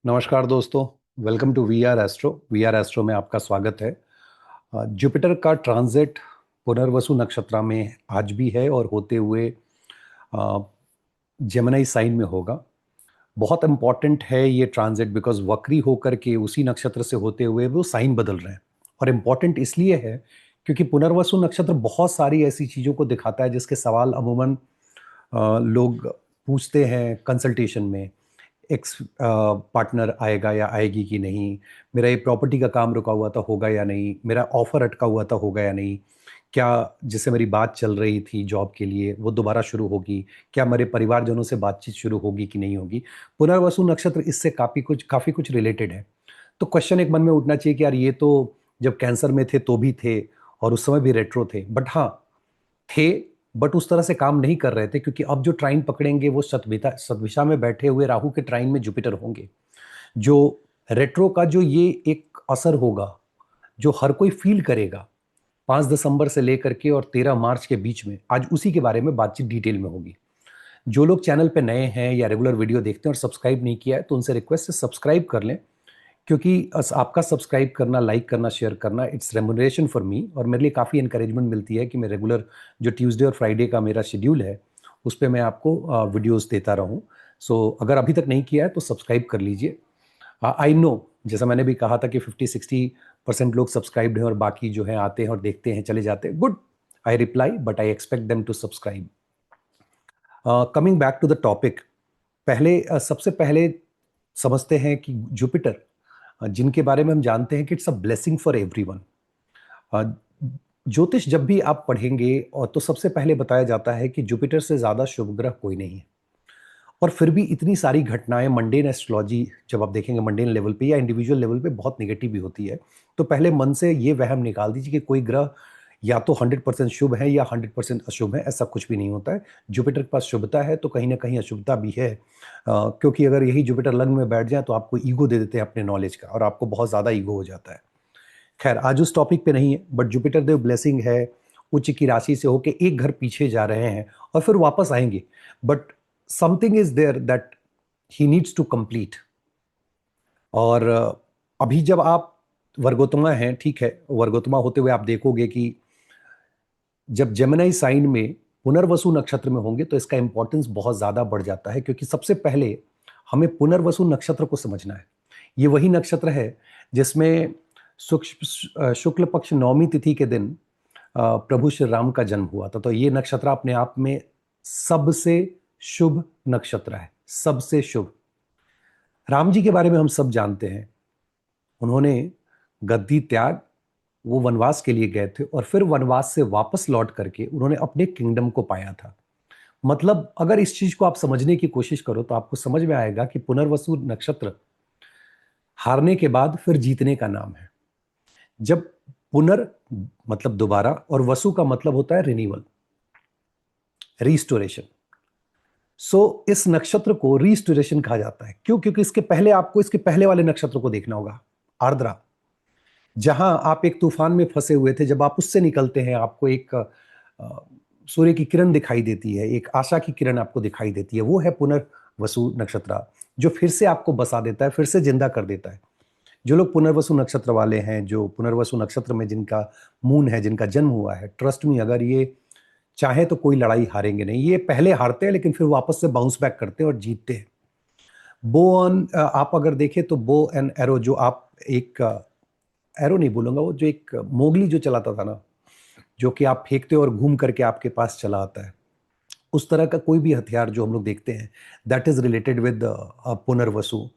नमस्कार दोस्तों। Welcome to V R Astro में आपका स्वागत है। जुपिटर का ट्रांजिट पुनर्वसु नक्षत्र में आज भी है और होते हुए जेमिनी साइन में होगा। बहुत इंपॉर्टेंट है ये ट्रांजिट बिकॉज वक्री होकर के उसी नक्षत्र से होते हुए वो साइन बदल रहे हैं। और इम्पॉर्टेंट इसलिए है क्योंकि पुनर्वसु नक्षत्र बहुत सारी ऐसी चीज़ों को दिखाता है जिसके सवाल अमूमन लोग पूछते हैं कंसल्टेशन में। एक्स पार्टनर आएगा या आएगी कि नहीं, मेरा ये प्रॉपर्टी का काम रुका हुआ था होगा या नहीं, मेरा ऑफर अटका हुआ था होगा या नहीं, क्या जिससे मेरी बात चल रही थी जॉब के लिए वो दोबारा शुरू होगी, क्या मेरे परिवारजनों से बातचीत शुरू होगी कि नहीं होगी। पुनर्वसु नक्षत्र इससे काफ़ी कुछ रिलेटेड है। तो क्वेश्चन एक मन में उठना चाहिए कि यार ये तो जब कैंसर में थे तो भी थे और उस समय भी रेट्रो थे, बट हाँ थे, बट उस तरह से काम नहीं कर रहे थे क्योंकि अब जो ट्राइन पकड़ेंगे वो सतभिषा में बैठे हुए राहु के ट्राइन में जुपिटर होंगे। जो रेट्रो का जो ये एक असर होगा जो हर कोई फील करेगा 5 दिसंबर से लेकर के और 13 मार्च के बीच में, आज उसी के बारे में बातचीत डिटेल में होगी। जो लोग चैनल पे नए हैं या रेगुलर वीडियो देखते हैं और सब्सक्राइब नहीं किया है तो उनसे रिक्वेस्ट है सब्सक्राइब कर लें, क्योंकि आपका सब्सक्राइब करना, लाइक करना, शेयर करना इट्स रेमुनरेशन फॉर मी और मेरे लिए काफ़ी इंकरेजमेंट मिलती है कि मैं रेगुलर जो ट्यूसडे और फ्राइडे का मेरा शेड्यूल है उस पर मैं आपको वीडियोस देता रहूं। सो अगर अभी तक नहीं किया है तो सब्सक्राइब कर लीजिए। आई नो, जैसा मैंने भी कहा था कि 50-60% लोग सब्सक्राइब्ड हैं और बाकी जो है आते हैं और देखते हैं चले जाते हैं। Good, I reply but I expect them to subscribe. Coming back to the topic, सबसे पहले समझते हैं कि जुपिटर, जिनके बारे में हम जानते हैं कि it's a blessing for everyone. ज्योतिष जब भी आप पढ़ेंगे और तो सबसे पहले बताया जाता है कि जुपिटर से ज़्यादा शुभ ग्रह कोई नहीं है। और फिर भी इतनी सारी घटनाएं मंडेन एस्ट्रोलॉजी जब आप देखेंगे मंडेन लेवल पे या इंडिविजुअल लेवल पे बहुत निगेटिव भी होती है। तो पहले मन से ये वहम निकाल दीजिए कि कोई ग्रह या तो 100% शुभ है या 100% अशुभ है। ऐसा कुछ भी नहीं होता है। जुपिटर के पास शुभता है तो कहीं ना कहीं अशुभता भी है। क्योंकि अगर यही जुपिटर लग्न में बैठ जाए तो आपको ईगो दे देते हैं अपने नॉलेज का और आपको बहुत ज़्यादा ईगो हो जाता है। खैर आज उस टॉपिक पे नहीं है, बट जुपिटर देव ब्लेसिंग है। उच्च की राशि से होके एक घर पीछे जा रहे हैं और फिर वापस आएंगे, but something is there that he needs to complete. और अभी जब आप वर्गोत्तमा हैं, ठीक है, वर्गोत्तमा होते हुए आप देखोगे कि जब जेमिनी साइन में पुनर्वसु नक्षत्र में होंगे तो इसका इंपॉर्टेंस बहुत ज्यादा बढ़ जाता है, क्योंकि सबसे पहले हमें पुनर्वसु नक्षत्र को समझना है। ये वही नक्षत्र है जिसमें शुक्ल पक्ष नवमी तिथि के दिन प्रभु श्री राम का जन्म हुआ था। तो ये नक्षत्र अपने आप में सबसे शुभ नक्षत्र है, सबसे शुभ। राम जी के बारे में हम सब जानते हैं। उन्होंने गद्दी त्याग, वो वनवास के लिए गए थे और फिर वनवास से वापस लौट करके उन्होंने अपने किंगडम को पाया था। मतलब अगर इस चीज को आप समझने की कोशिश करो तो आपको समझ में आएगा कि पुनर्वसु नक्षत्र हारने के बाद फिर जीतने का नाम है। जब पुनर मतलब दोबारा और वसु का मतलब होता है रिन्यूअल, रीस्टोरेशन। इस नक्षत्र को रीस्टोरेशन कहा जाता है। क्यों? क्योंकि इसके पहले आपको इसके पहले वाले नक्षत्र को देखना होगा, आर्द्रा, जहां आप एक तूफान में फंसे हुए थे। जब आप उससे निकलते हैं आपको एक सूर्य की किरण दिखाई देती है, एक आशा की किरण आपको दिखाई देती है। वो है पुनर्वसु नक्षत्र, जो फिर से आपको बसा देता है, फिर से जिंदा कर देता है। जो लोग पुनर्वसु नक्षत्र वाले हैं, जो पुनर्वसु नक्षत्र में जिनका मून है, जिनका जन्म हुआ है, ट्रस्ट मी, अगर ये चाहे तो कोई लड़ाई हारेंगे नहीं। ये पहले हारते हैं लेकिन फिर वापस से बाउंस बैक करते हैं और जीतते हैं। बो ऑन, आप अगर देखें तो बो एंड एरो, जो आप एक एरो नहीं बोलूंगा, वो जो एक मोगली जो चलाता था ना, जो कि आप फेंकते हो और घूम करके आपके पास चला आता है, उस तरह का कोई भी हथियार जो हम लोग देखते हैं that is related with Punarvasu.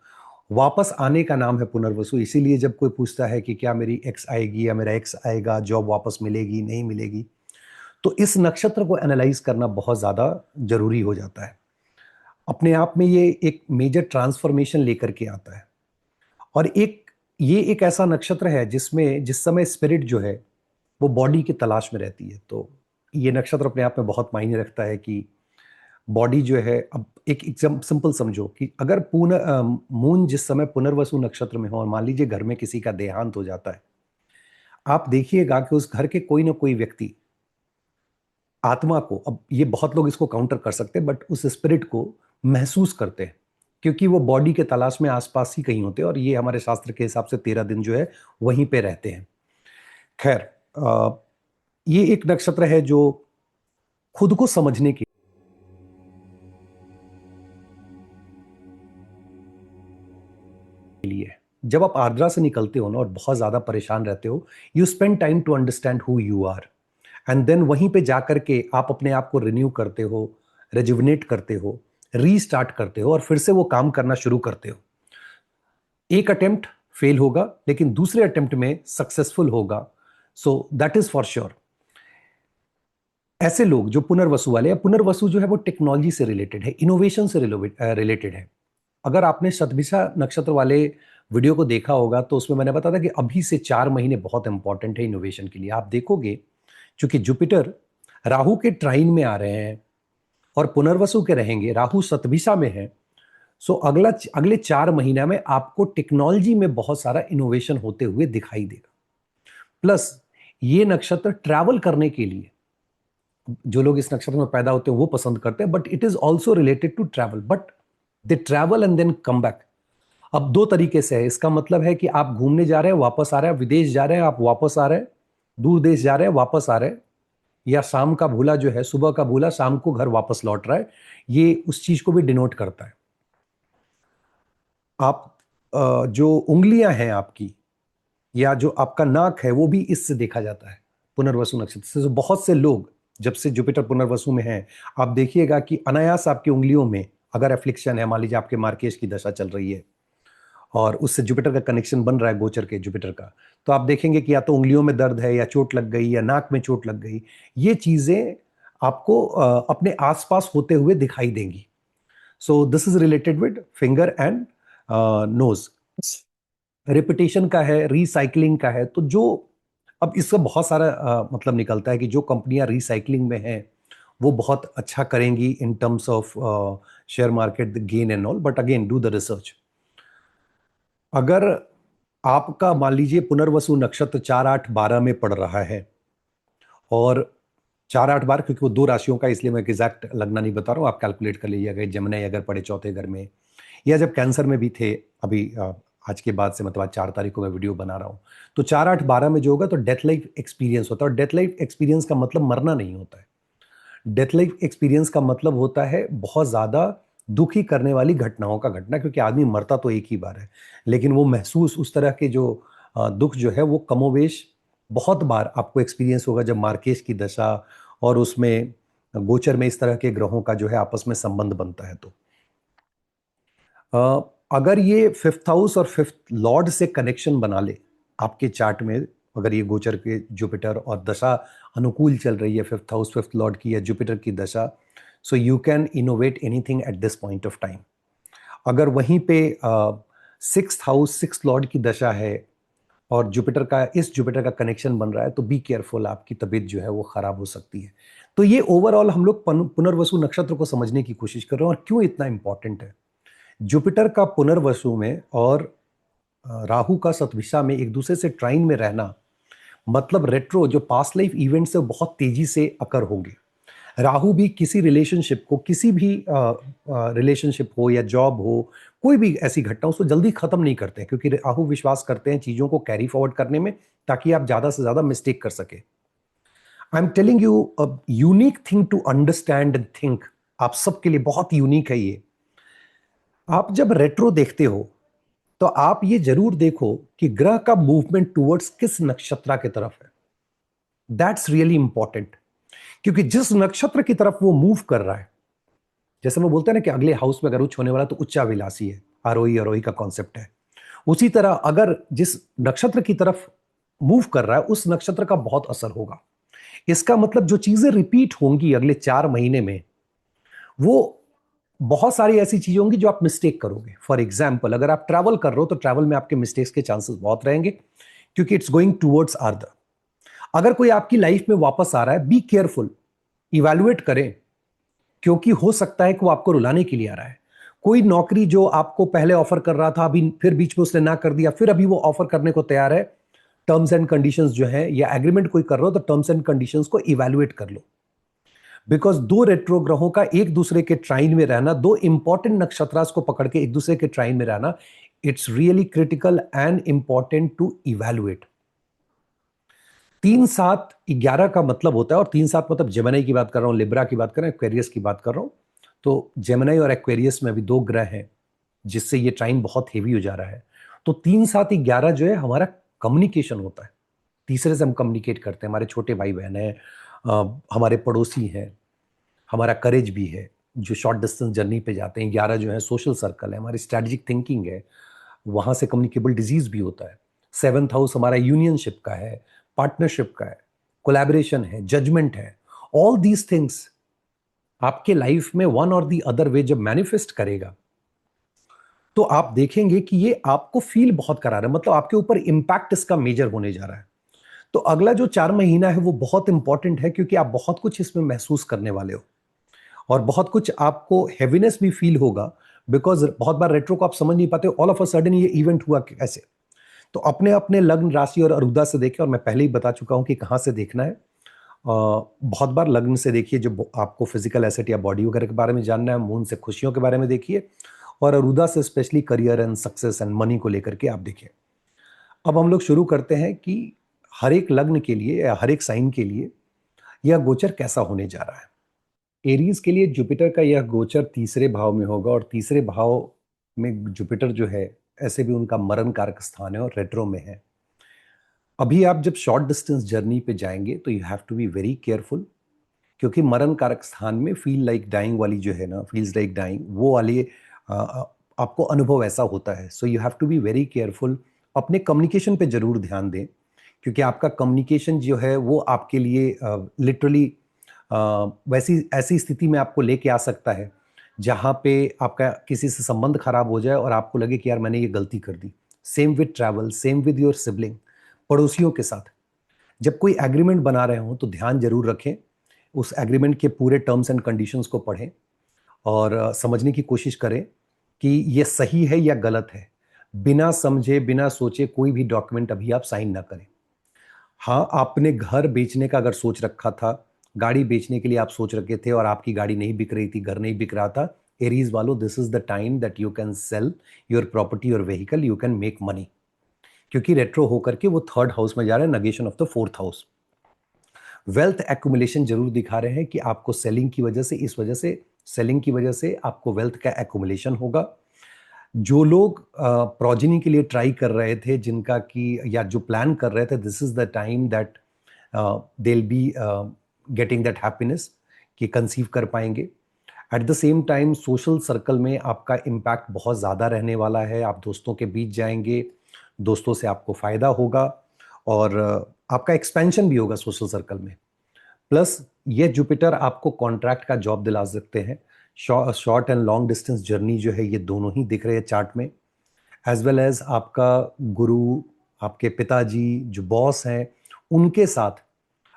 वापस आने का नाम है पुनर्वसु। इसीलिए जब कोई पूछता है कि क्या मेरी एक्स आएगी या मेरा एक्स आएगा, जॉब वापस मिलेगी नहीं मिलेगी, तो इस नक्षत्र को एनालाइज करना बहुत ज्यादा जरूरी हो जाता है। अपने आप में ये एक मेजर ट्रांसफॉर्मेशन लेकर के आता है। और ये एक ऐसा नक्षत्र है जिसमें जिस समय स्पिरिट जो है वो बॉडी की तलाश में रहती है। तो ये नक्षत्र अपने आप में बहुत मायने रखता है कि बॉडी जो है, अब एक एग्जाम सिंपल समझो कि अगर मून जिस समय पुनर्वसु नक्षत्र में हो और मान लीजिए घर में किसी का देहांत हो जाता है, आप देखिएगा कि उस घर के कोई ना कोई व्यक्ति आत्मा को, अब ये बहुत लोग इसको काउंटर कर सकते हैं, बट उस स्पिरिट को महसूस करते हैं क्योंकि वो बॉडी के तलाश में आसपास ही कहीं होते हैं, और ये हमारे शास्त्र के हिसाब से 13 दिन जो है वहीं पे रहते हैं। खैर, ये एक नक्षत्र है जो खुद को समझने के लिए, जब आप आर्द्रा से निकलते हो ना और बहुत ज्यादा परेशान रहते हो, you spend time to understand who you are, and then वहीं पे जाकर के आप अपने आप को रिन्यू करते हो, रेजुविनेट करते हो, रीस्टार्ट करते हो, और फिर से वो काम करना शुरू करते हो। एक अटेम्प्ट फेल होगा लेकिन दूसरे अटेम्प्ट में सक्सेसफुल होगा, so that is for sure. ऐसे लोग जो पुनर्वसु वाले, या पुनर्वसु जो है वो टेक्नोलॉजी से रिलेटेड है, इनोवेशन से रिलेटेड है। अगर आपने शतभिषा नक्षत्र वाले वीडियो को देखा होगा तो उसमें मैंने बताया था कि अभी से 4 महीने बहुत इंपॉर्टेंट है इनोवेशन के लिए। आप देखोगे क्योंकि जुपिटर राहु के ट्राइन में आ रहे हैं और पुनर्वसु के रहेंगे, राहु शतभिषा में है, सो अगले 4 महीना में आपको टेक्नोलॉजी में बहुत सारा इनोवेशन होते हुए दिखाई देगा। प्लस ये नक्षत्र ट्रैवल करने के लिए, जो लोग इस नक्षत्र में पैदा होते हैं वो पसंद करते हैं, but it is also related to travel, but they travel and then come back. अब 2 तरीके से है, इसका मतलब है कि आप घूमने जा रहे हैं वापस आ रहे हैं, विदेश जा रहे हैं आप वापस आ रहे हैं, दूर देश जा रहे हैं वापस आ रहे हैं, या शाम का भूला जो है, सुबह का भूला शाम को घर वापस लौट रहा है, ये उस चीज को भी डिनोट करता है। आप जो उंगलियां हैं आपकी, या जो आपका नाक है, वो भी इससे देखा जाता है पुनर्वसु नक्षत्र से। तो बहुत से लोग जब से जुपिटर पुनर्वसु में है, आप देखिएगा कि अनायास आपकी उंगलियों में अगर एफ्लिक्शन है, मान लीजिए आपके मार्केश की दशा चल रही है और उससे जुपिटर का कनेक्शन बन रहा है, गोचर के जुपिटर का, तो आप देखेंगे कि या तो उंगलियों में दर्द है, या चोट लग गई, या नाक में चोट लग गई। ये चीजें आपको अपने आसपास होते हुए दिखाई देंगी। So this is related with finger and nose. Repetition का है, रिसाइकलिंग का है, तो जो अब इसका बहुत सारा मतलब निकलता है कि जो कंपनियां रिसाइकलिंग में हैं वो बहुत अच्छा करेंगी in terms of share market gain and all, but again do the research. अगर आपका मान लीजिए पुनर्वसु नक्षत्र 4, 8, 12 में पड़ रहा है, और 4, 8, 12 क्योंकि वो 2 राशियों का, इसलिए मैं एग्जैक्ट लगना नहीं बता रहा हूँ, आप कैलकुलेट कर लीजिएगा। जमुना अगर पड़े चौथे घर में, या जब कैंसर में भी थे अभी आज के बाद से, मतलब आज 4 तारीख को मैं वीडियो बना रहा हूँ, तो 4, 8, 12 में जो होगा तो डेथ लाइफ एक्सपीरियंस होता है। और डेथ लाइफ एक्सपीरियंस का मतलब मरना नहीं होता है। डेथ लाइफ एक्सपीरियंस का मतलब होता है बहुत ज्यादा दुखी करने वाली घटनाओं का घटना, क्योंकि आदमी मरता तो एक ही बार है, लेकिन वो महसूस उस तरह के जो दुख जो है वो कमोवेश बहुत बार आपको एक्सपीरियंस होगा जब मार्केश की दशा और उसमें गोचर में इस तरह के ग्रहों का जो है आपस में संबंध बनता है। तो अगर ये 5th हाउस और 5th लॉर्ड से कनेक्शन बना ले आपके चार्ट में, अगर ये गोचर के जुपिटर और दशा अनुकूल चल रही है 5th हाउस 5th लॉर्ड की या जुपिटर की दशा, so you can innovate anything at this point of time. अगर वहीं पे 6th हाउस 6th लॉर्ड की दशा है और जुपिटर का कनेक्शन बन रहा है, तो बी केयरफुल, आपकी तबीयत जो है वो खराब हो सकती है। तो ये ओवरऑल हम लोग पुनर्वसु नक्षत्र को समझने की कोशिश कर रहे हैं और क्यों इतना इंपॉर्टेंट है। जुपिटर का पुनर्वसु में और राहु का शतभिषा में एक दूसरे से ट्राइन में रहना, मतलब रेट्रो जो पास्ट लाइफ इवेंट से बहुत तेजी से अकर होंगे। राहु भी किसी रिलेशनशिप को, किसी भी रिलेशनशिप हो या जॉब हो, कोई भी ऐसी घटना उसको जल्दी खत्म नहीं करते हैं, क्योंकि राहु विश्वास करते हैं चीजों को कैरी फॉरवर्ड करने में, ताकि आप ज्यादा से ज्यादा मिस्टेक कर सके। I am telling you a unique thing to understand and think, आप सबके लिए बहुत यूनिक है ये। आप जब रेट्रो देखते हो तो आप ये जरूर देखो कि ग्रह का मूवमेंट टुवर्ड्स किस नक्षत्र की तरफ है। दैट्स रियली इंपॉर्टेंट, क्योंकि जिस नक्षत्र की तरफ वो मूव कर रहा है, जैसे वो बोलते हैं ना कि अगले हाउस में अगर उच्च होने वाला तो उच्चाभिलाषी है, आरोही अरोही का कॉन्सेप्ट है। उसी तरह अगर जिस नक्षत्र की तरफ मूव कर रहा है उस नक्षत्र का बहुत असर होगा। इसका मतलब जो चीजें रिपीट होंगी अगले 4 महीने में, वो बहुत सारी ऐसी चीजें होंगी जो आप मिस्टेक करोगे। फॉर एग्जाम्पल, अगर आप ट्रैवल कर रहे हो तो ट्रैवल में आपके मिस्टेक्स के चांसेस बहुत रहेंगे, क्योंकि इट्स गोइंग टूवर्ड्स अर्थ। अगर कोई आपकी लाइफ में वापस आ रहा है, बी केयरफुल, इवैल्यूएट करें, क्योंकि हो सकता है कि वो आपको रुलाने के लिए आ रहा है। कोई नौकरी जो आपको पहले ऑफर कर रहा था, अभी फिर बीच में उसने ना कर दिया, फिर अभी वो ऑफर करने को तैयार है, टर्म्स एंड कंडीशंस जो है या एग्रीमेंट कोई कर रहे हो तो टर्म्स एंड कंडीशंस को इवैल्यूएट कर लो। बिकॉज दो रेट्रो ग्रहों का एक दूसरे के ट्राइन में रहना, दो इंपॉर्टेंट नक्षत्रास को पकड़ के एक दूसरे के ट्राइन में रहना, it's really critical and important to evaluate. 3 7 11 का मतलब होता है, और 3 7 मतलब जेमिनी की बात कर रहा हूं, लिब्रा की बात कर रहा हूं, एक्वेरियस की बात कर रहा हूं। तो जेमिनी और एक्वेरियस में भी 2 ग्रह हैं जिससे ये ट्राइन बहुत हेवी हो जा रहा है। तो 3 7 11 जो है हमारा कम्युनिकेशन होता है, तीसरे से हम कम्युनिकेट करते हैं, हमारे छोटे भाई बहन हैं, हमारे पड़ोसी हैं, हमारा करेज भी है जो शॉर्ट डिस्टेंस जर्नी पे जाते हैं। 11 जो है सोशल सर्कल है, हमारी स्ट्रेटेजिक थिंकिंग है, वहां से कम्युनिकेबल डिजीज भी होता है। 7th हाउस हमारा यूनियनशिप का है, पार्टनरशिप का है, कोलैबोरेशन है, जजमेंट है। ऑल दीज थिंग्स आपके लाइफ में वन और दी अदर वे जब मैनिफेस्ट करेगा तो आप देखेंगे कि ये आपको फील बहुत करा रहा है, मतलब आपके ऊपर इंपैक्ट इसका मेजर होने जा रहा है। तो अगला जो 4 महीना है वो बहुत इंपॉर्टेंट है, क्योंकि आप बहुत कुछ इसमें महसूस करने वाले हो और बहुत कुछ आपको हैवीनेस भी फील होगा। बिकॉज बहुत बार रेट्रो को आप समझ नहीं पाते, ऑल ऑफ अ सडन ये इवेंट हुआ कैसे। तो अपने अपने लग्न राशि और अरुदा से देखें, और मैं पहले ही बता चुका हूं कि कहां से देखना है। बहुत बार लग्न से देखिए जो आपको फिजिकल एसेट या बॉडी वगैरह के बारे में जानना है, मून से खुशियों के बारे में देखिए, और अरुदा से specially career and success and money को लेकर के आप देखिए। अब हम लोग शुरू करते हैं कि हर एक लग्न के लिए या हर एक साइन के लिए यह गोचर कैसा होने जा रहा है। एरीज के लिए जुपिटर का यह गोचर तीसरे भाव में होगा, और तीसरे भाव में जुपिटर जो है ऐसे भी उनका मरण कारक स्थान है और रेट्रो में है। अभी आप जब शॉर्ट डिस्टेंस जर्नी पे जाएंगे तो you have to be very careful, क्योंकि मरण कारक स्थान में फील लाइक डाइंग वाली जो है ना, फील्स लाइक डाइंग, वो वाली आपको अनुभव ऐसा होता है। So you have to be very careful. अपने कम्युनिकेशन पे जरूर ध्यान दें, क्योंकि आपका कम्युनिकेशन जो है वो आपके लिए लिटरली वैसी ऐसी स्थिति में आपको लेके आ सकता है जहाँ पे आपका किसी से संबंध खराब हो जाए और आपको लगे कि यार मैंने ये गलती कर दी। Same with travel, same with your sibling, पड़ोसियों के साथ जब कोई एग्रीमेंट बना रहे हो तो ध्यान जरूर रखें, उस एग्रीमेंट के पूरे टर्म्स एंड कंडीशंस को पढ़ें और समझने की कोशिश करें कि ये सही है या गलत है। बिना समझे बिना सोचे कोई भी डॉक्यूमेंट अभी आप साइन ना करें। हाँ, आपने घर बेचने का अगर सोच रखा था, गाड़ी बेचने के लिए आप सोच रखे थे और आपकी गाड़ी नहीं बिक रही थी, घर नहीं बिक रहा था, एरीज वालों, this is the time that you can sell your property और vehicle, you can make money. क्योंकि रेट्रो होकर के वो 3rd हाउस में जा रहे हैं, negation of the 4th house. Wealth accumulation जरूर दिखा रहे हैं कि आपको सेलिंग की वजह से, इस वजह से सेलिंग की वजह से आपको वेल्थ का एक्यूमुलेशन होगा। जो लोग प्रोजेनी के लिए ट्राई कर रहे थे, जिनका कि या जो प्लान कर रहे थे, this is the time that they will be getting that happiness कि कंसीव कर पाएंगे। Eight the same time social circle में आपका इम्पैक्ट बहुत ज़्यादा रहने वाला है। आप दोस्तों के बीच जाएंगे, दोस्तों से आपको फ़ायदा होगा और आपका एक्सपेंशन भी होगा सोशल सर्कल में। प्लस ये जुपिटर आपको कॉन्ट्रैक्ट का जॉब दिला सकते हैं। Short and long distance journey जो है ये दोनों ही दिख रहे हैं चार्ट में। एज वेल एज आपका गुरु, आपके पिताजी जो बॉस हैं, उनके साथ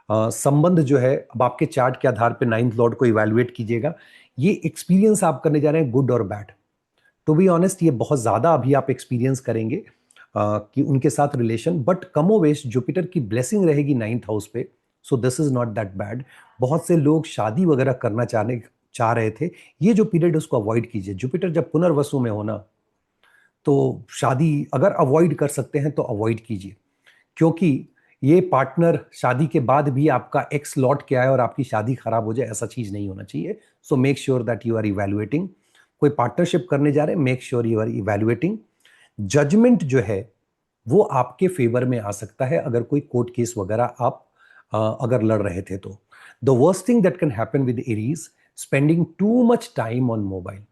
संबंध जो है। अब आपके चार्ट के आधार पे 9th लॉर्ड को इवेलुएट कीजिएगा। ये एक्सपीरियंस आप करने जा रहे हैं, गुड और बैड। टू बी ऑनेस्ट ये बहुत ज़्यादा अभी आप एक्सपीरियंस करेंगे कि उनके साथ रिलेशन, बट कमोवेश जुपिटर की ब्लेसिंग रहेगी 9th हाउस पे। सो this is not that bad. बहुत से लोग शादी वगैरह करना चाह रहे थे, ये जो पीरियड उसको अवॉइड कीजिए। जुपिटर जब पुनर्वसु में होना तो शादी अगर अवॉइड कर सकते हैं तो अवॉइड कीजिए, क्योंकि ये पार्टनर शादी के बाद भी आपका एक्स लौट के आए और आपकी शादी खराब हो जाए, ऐसा चीज नहीं होना चाहिए। So make sure that you are evaluating. कोई पार्टनरशिप करने जा रहे हैं, make sure you are evaluating. Judgement जो है वो आपके फेवर में आ सकता है अगर कोई कोर्ट केस वगैरह आप अगर लड़ रहे थे तो। The worst thing that can happen with Aries, spending too much time on mobile.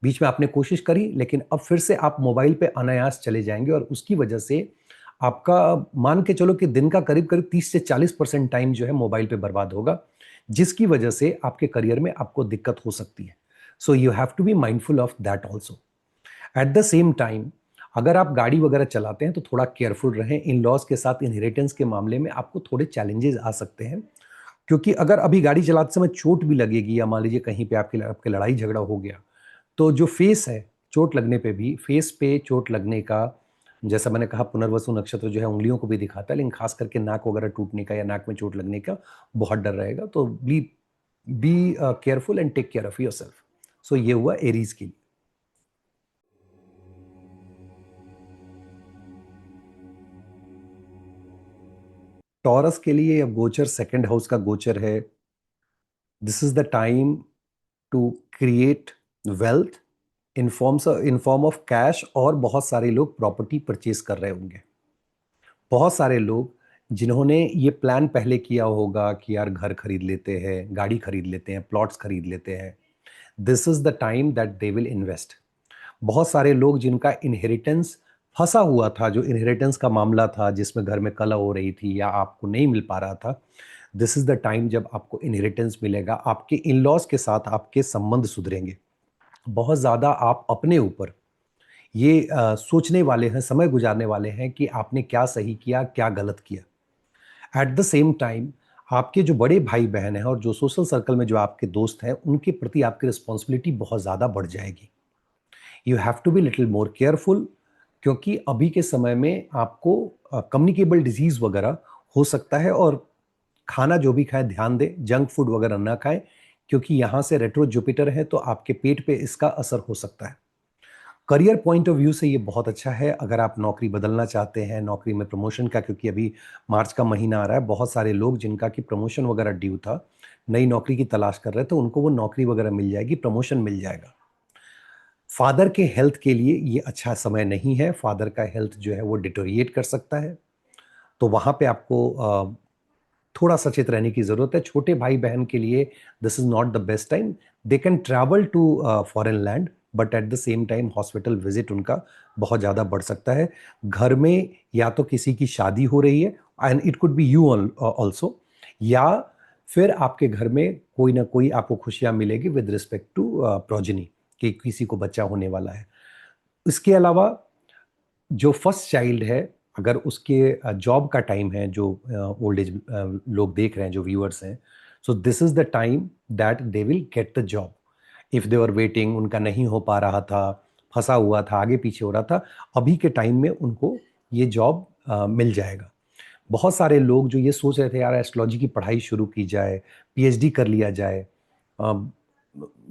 बीच में आपने कोशिश करी लेकिन अब फिर से आप मोबाइल पे अनायास चले जाएंगे, और उसकी वजह से आपका मान के चलो कि दिन का करीब करीब 30 से 40% टाइम जो है मोबाइल पे बर्बाद होगा, जिसकी वजह से आपके करियर में आपको दिक्कत हो सकती है। So you have to be mindful of that also. At the same time अगर आप गाड़ी वगैरह चलाते हैं तो थोड़ा केयरफुल रहें। इन लॉज के साथ इनहेरिटेंस के मामले में आपको थोड़े चैलेंजेस आ सकते हैं, क्योंकि अगर अभी गाड़ी चलाते समय चोट भी लगेगी या मान लीजिए कहीं पे आपके लड़ाई झगड़ा हो गया, तो जो फेस है, चोट लगने पे भी, फेस पे चोट लगने का, जैसा मैंने कहा पुनर्वसु नक्षत्र जो है उंगलियों को भी दिखाता है, लेकिन खास करके नाक वगैरह टूटने का या नाक में चोट लगने का बहुत डर रहेगा। तो be be careful and take care of yourself. So ये हुआ एरीज के लिए। टॉरस के लिए अब गोचर सेकंड हाउस का गोचर है। This is the time to create wealth in form of cash, और बहुत सारे लोग प्रॉपर्टी परचेज कर रहे होंगे। बहुत सारे लोग जिन्होंने ये प्लान पहले किया होगा कि यार घर खरीद लेते हैं, गाड़ी खरीद लेते हैं, प्लॉट्स खरीद लेते हैं, this is the time that they will invest. बहुत सारे लोग जिनका इनहेरिटेंस फंसा हुआ था, जो इनहेरिटेंस का मामला था जिसमें घर में कलह हो रही थी या आपको नहीं मिल पा रहा था, दिस इज द टाइम जब आपको इनहेरिटेंस मिलेगा। आपके इन लॉज के साथ आपके संबंध सुधरेंगे। बहुत ज़्यादा आप अपने ऊपर ये सोचने वाले हैं, समय गुजारने वाले हैं कि आपने क्या सही किया, क्या गलत किया। एट द सेम टाइम आपके जो बड़े भाई बहन हैं और जो सोशल सर्कल में जो आपके दोस्त हैं, उनके प्रति आपकी रिस्पॉन्सिबिलिटी बहुत ज़्यादा बढ़ जाएगी। You have to be little more careful, क्योंकि अभी के समय में आपको कम्युनिकेबल डिजीज वगैरह हो सकता है। और खाना जो भी खाएं ध्यान दें, जंक फूड वगैरह ना खाएं, क्योंकि यहाँ से रेट्रो जुपिटर है तो आपके पेट पे इसका असर हो सकता है। करियर पॉइंट ऑफ व्यू से ये बहुत अच्छा है। अगर आप नौकरी बदलना चाहते हैं, नौकरी में प्रमोशन का, क्योंकि अभी मार्च का महीना आ रहा है, बहुत सारे लोग जिनका कि प्रमोशन वगैरह ड्यू था, नई नौकरी की तलाश कर रहे थे, उनको वो नौकरी वगैरह मिल जाएगी, प्रमोशन मिल जाएगा। फादर के हेल्थ के लिए ये अच्छा समय नहीं है। फादर का हेल्थ जो है वो डिटोरिएट कर सकता है, तो वहाँ पे आपको थोड़ा सचेत रहने की ज़रूरत है। छोटे भाई बहन के लिए this is not the best time. They can travel to foreign land, but at the same time hospital visit उनका बहुत ज़्यादा बढ़ सकता है। घर में या तो किसी की शादी हो रही है, and it could be you also, या फिर आपके घर में कोई ना कोई आपको खुशियाँ मिलेगी विद रिस्पेक्ट टू प्रोजेनी, कि किसी को बच्चा होने वाला है। इसके अलावा जो फर्स्ट चाइल्ड है, अगर उसके जॉब का टाइम है, जो ओल्ड एज लोग देख रहे हैं, जो व्यूअर्स हैं, so this is the time that they will get the job. If they are waiting, उनका नहीं हो पा रहा था, फंसा हुआ था, आगे पीछे हो रहा था, अभी के टाइम में उनको ये जॉब मिल जाएगा। बहुत सारे लोग जो ये सोच रहे थे यार एस्ट्रोलॉजी की पढ़ाई शुरू की जाए, पीएचडी कर लिया जाए,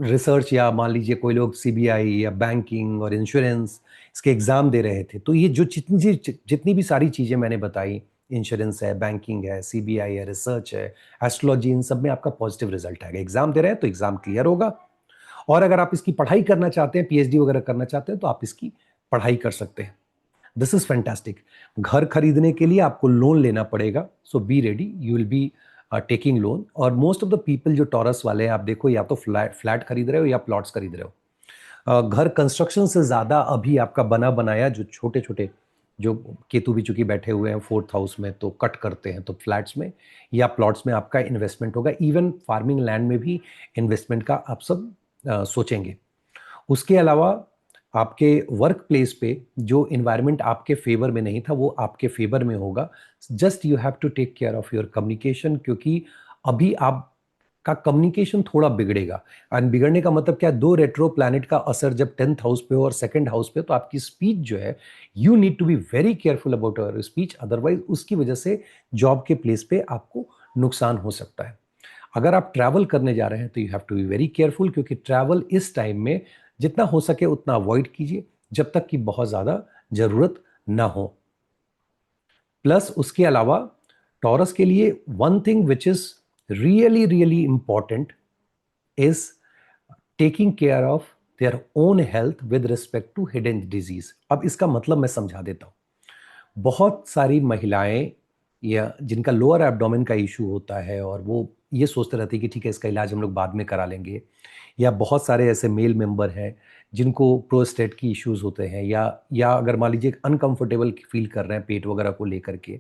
रिसर्च, या मान लीजिए कोई लोग सीबीआई या बैंकिंग और इंश्योरेंस इसके एग्ज़ाम दे रहे थे, तो ये जो जितनी भी सारी चीज़ें मैंने बताई, इंश्योरेंस है, बैंकिंग है, सीबीआई है, रिसर्च है, एस्ट्रोलॉजी, इन सब में आपका पॉजिटिव रिजल्ट आएगा। एग्जाम दे रहे हैं तो एग्जाम क्लियर होगा। और अगर आप इसकी पढ़ाई करना चाहते हैं, पीएचडी वगैरह करना चाहते हैं, तो आप इसकी पढ़ाई कर सकते हैं। This is fantastic. घर खरीदने के लिए आपको लोन लेना पड़ेगा, so be ready, you will be taking loan. और मोस्ट ऑफ द पीपल जो टॉरस वाले हैं, आप देखो, या तो फ्लैट खरीद रहे हो या प्लॉट्स खरीद रहे हो। घर कंस्ट्रक्शन से ज़्यादा अभी आपका बना बनाया जो छोटे छोटे, जो केतु भी चूंकि बैठे हुए हैं फोर्थ हाउस में, तो कट करते हैं, तो फ्लैट्स में या प्लॉट्स में आपका इन्वेस्टमेंट होगा। इवन फार्मिंग लैंड में भी इन्वेस्टमेंट का आप सब सोचेंगे। उसके अलावा आपके वर्क प्लेस पे जो इन्वायरमेंट आपके फेवर में नहीं था, वो आपके फेवर में होगा। Just you have to take care of your communication, क्योंकि अभी आप का कम्युनिकेशन थोड़ा बिगड़ेगा। एंड बिगड़ने का मतलब क्या, दो रेट्रो प्लैनेट का असर जब 10th हाउस पे हो और सेकंड हाउस पे, तो आपकी स्पीच जो है, you need to be very careful about your speech, otherwise उसकी वजह से जॉब के प्लेस पे आपको नुकसान हो सकता है। अगर आप ट्रैवल करने जा रहे हैं तो you have to be very careful, क्योंकि ट्रैवल इस टाइम में जितना हो सके उतना अवॉइड कीजिए, जब तक कि बहुत ज़्यादा ज़रूरत ना हो। प्लस उसके अलावा टॉरस के लिए one thing which is really really important is taking care of their own health with respect to hidden disease. अब इसका मतलब मैं समझा देता हूँ। बहुत सारी महिलाएं या जिनका लोअर एब्डोमेन का इशू होता है, और वो ये सोचते रहते हैं कि ठीक है, इसका इलाज हम लोग बाद में करा लेंगे, या बहुत सारे ऐसे मेल मेंबर हैं जिनको प्रोस्टेट की इश्यूज होते हैं, या अगर मान लीजिए अनकंफर्टेबल फील कर रहे हैं पेट वगैरह को लेकर के,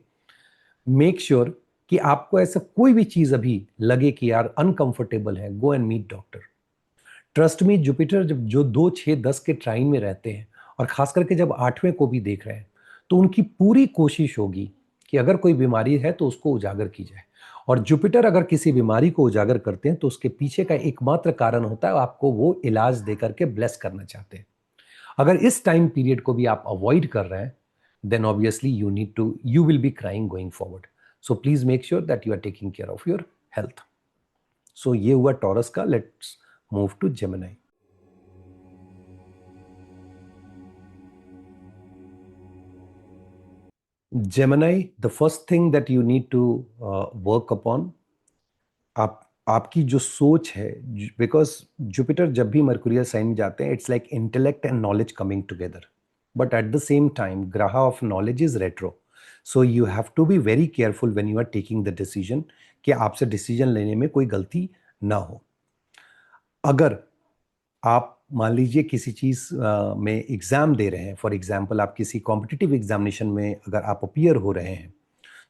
मेक श्योर कि आपको ऐसा कोई भी चीज़ अभी लगे कि यार अनकंफर्टेबल है, go and meet doctor. Trust me, Jupiter जब जो 2 6 10 के ट्राइन में रहते हैं, और खास करके जब 8वें को भी देख रहे हैं, तो उनकी पूरी कोशिश होगी कि अगर कोई बीमारी है तो उसको उजागर की जाए। और जुपिटर अगर किसी बीमारी को उजागर करते हैं तो उसके पीछे का एकमात्र कारण होता है, आपको वो इलाज देकर के ब्लेस करना चाहते हैं। अगर इस टाइम पीरियड को भी आप अवॉइड कर रहे हैं, then obviously you will be crying going forward. So please make sure that you are taking care of your health. So ये हुआ टॉरस का. Let's move to Gemini. Gemini, the first thing that you need to work upon, आपकी जो सोच है, because Jupiter जब भी मर्कुरियल sign में जाते हैं, it's like intellect and knowledge coming together. But at the same time ग्रह of knowledge is retro. So you have to be very careful when you are taking the decision, कि आपसे decision लेने में कोई गलती ना हो. अगर आप मान लीजिए किसी चीज़ में एग्ज़ाम दे रहे हैं, फॉर एग्जांपल आप किसी कॉम्पिटिटिव एग्जामिनेशन में अगर आप अपीयर हो रहे हैं,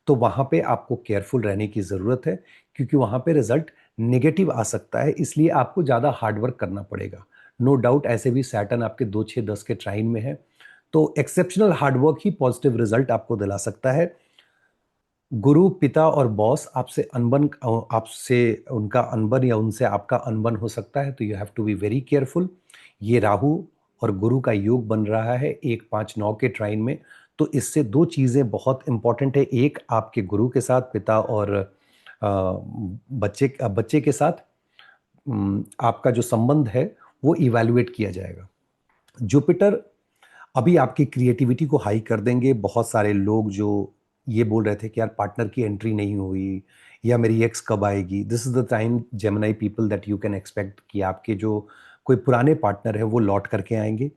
तो वहाँ पे आपको केयरफुल रहने की ज़रूरत है, क्योंकि वहाँ पे रिजल्ट नेगेटिव आ सकता है. इसलिए आपको ज़्यादा हार्डवर्क करना पड़ेगा. नो डाउट ऐसे भी सैटर्न आपके 2, 6, 10 के ट्राइन में है, तो एक्सेप्शनल हार्डवर्क ही पॉजिटिव रिजल्ट आपको दिला सकता है. गुरु, पिता और बॉस आपसे अनबन, आपसे उनका अनबन या उनसे आपका अनबन हो सकता है, तो you have to be very careful. ये राहु और गुरु का योग बन रहा है 1-5-9 के ट्राइन में, तो इससे दो चीज़ें बहुत इंपॉर्टेंट है. एक, आपके गुरु के साथ, पिता और बच्चे के साथ आपका जो संबंध है वो इवैल्यूएट किया जाएगा. जुपिटर अभी आपकी क्रिएटिविटी को हाई कर देंगे. बहुत सारे लोग जो ये बोल रहे थे कि यार पार्टनर की एंट्री नहीं हुई, या मेरी एक्स कब आएगी, this is the time Gemini people that you can expect कि आपके जो कोई पुराने पार्टनर है वो लौट करके आएंगे.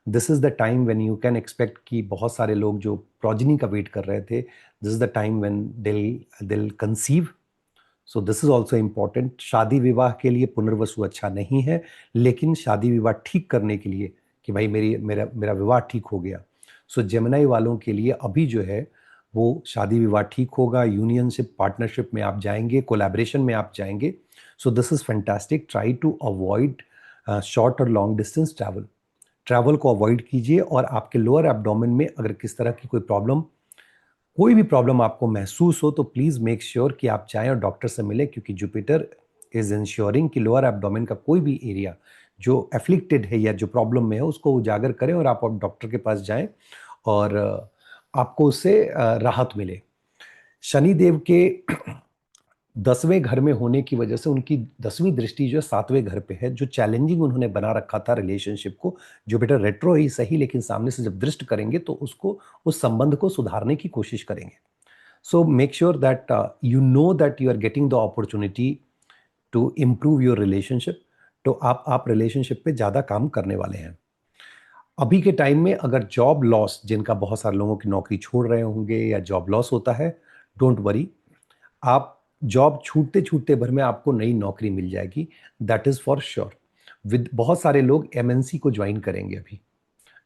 This is the time when you can expect कि बहुत सारे लोग जो प्रोजेनी का वेट कर रहे थे, this is the time when they'll conceive. So this is also important. शादी विवाह के लिए पुनर्वसु अच्छा नहीं है, लेकिन शादी विवाह ठीक करने के लिए कि भाई मेरा मेरा विवाह ठीक हो गया, सो जेमिनी वालों के लिए अभी जो है वो शादी विवाह ठीक होगा. यूनियनशिप, पार्टनरशिप में आप जाएंगे, कोलैबोरेशन में आप जाएंगे. So this is fantastic. Try to avoid short और लॉन्ग डिस्टेंस ट्रैवल को अवॉइड कीजिए. और आपके लोअर एब्डोमेन में अगर किस तरह की कोई भी प्रॉब्लम आपको महसूस हो, तो प्लीज मेक श्योर कि आप जाएं और डॉक्टर से मिलें, क्योंकि जुपिटर इज इंश्योरिंग कि लोअर एब्डोमेन का कोई भी एरिया जो एफ्लिक्टेड है या जो प्रॉब्लम में है उसको उजागर करें और आप डॉक्टर के पास जाएं और आपको उससे राहत मिले. शनिदेव के 10वें घर में होने की वजह से उनकी 10वीं दृष्टि जो है 7वें घर पे है, जो चैलेंजिंग उन्होंने बना रखा था रिलेशनशिप को. जुपिटर रेट्रो ही सही, लेकिन सामने से जब दृष्ट करेंगे तो उसको, उस संबंध को सुधारने की कोशिश करेंगे. So make sure that you know that you are getting the opportunity to improve your relationship. तो आप रिलेशनशिप पे ज़्यादा काम करने वाले हैं. अभी के टाइम में अगर जॉब लॉस, जिनका बहुत सारे लोगों की नौकरी छोड़ रहे होंगे या जॉब लॉस होता है, डोंट वरी. आप जॉब छूटते छूटते भर में आपको नई नौकरी मिल जाएगी, that is for sure. With बहुत सारे लोग एमएनसी को ज्वाइन करेंगे अभी,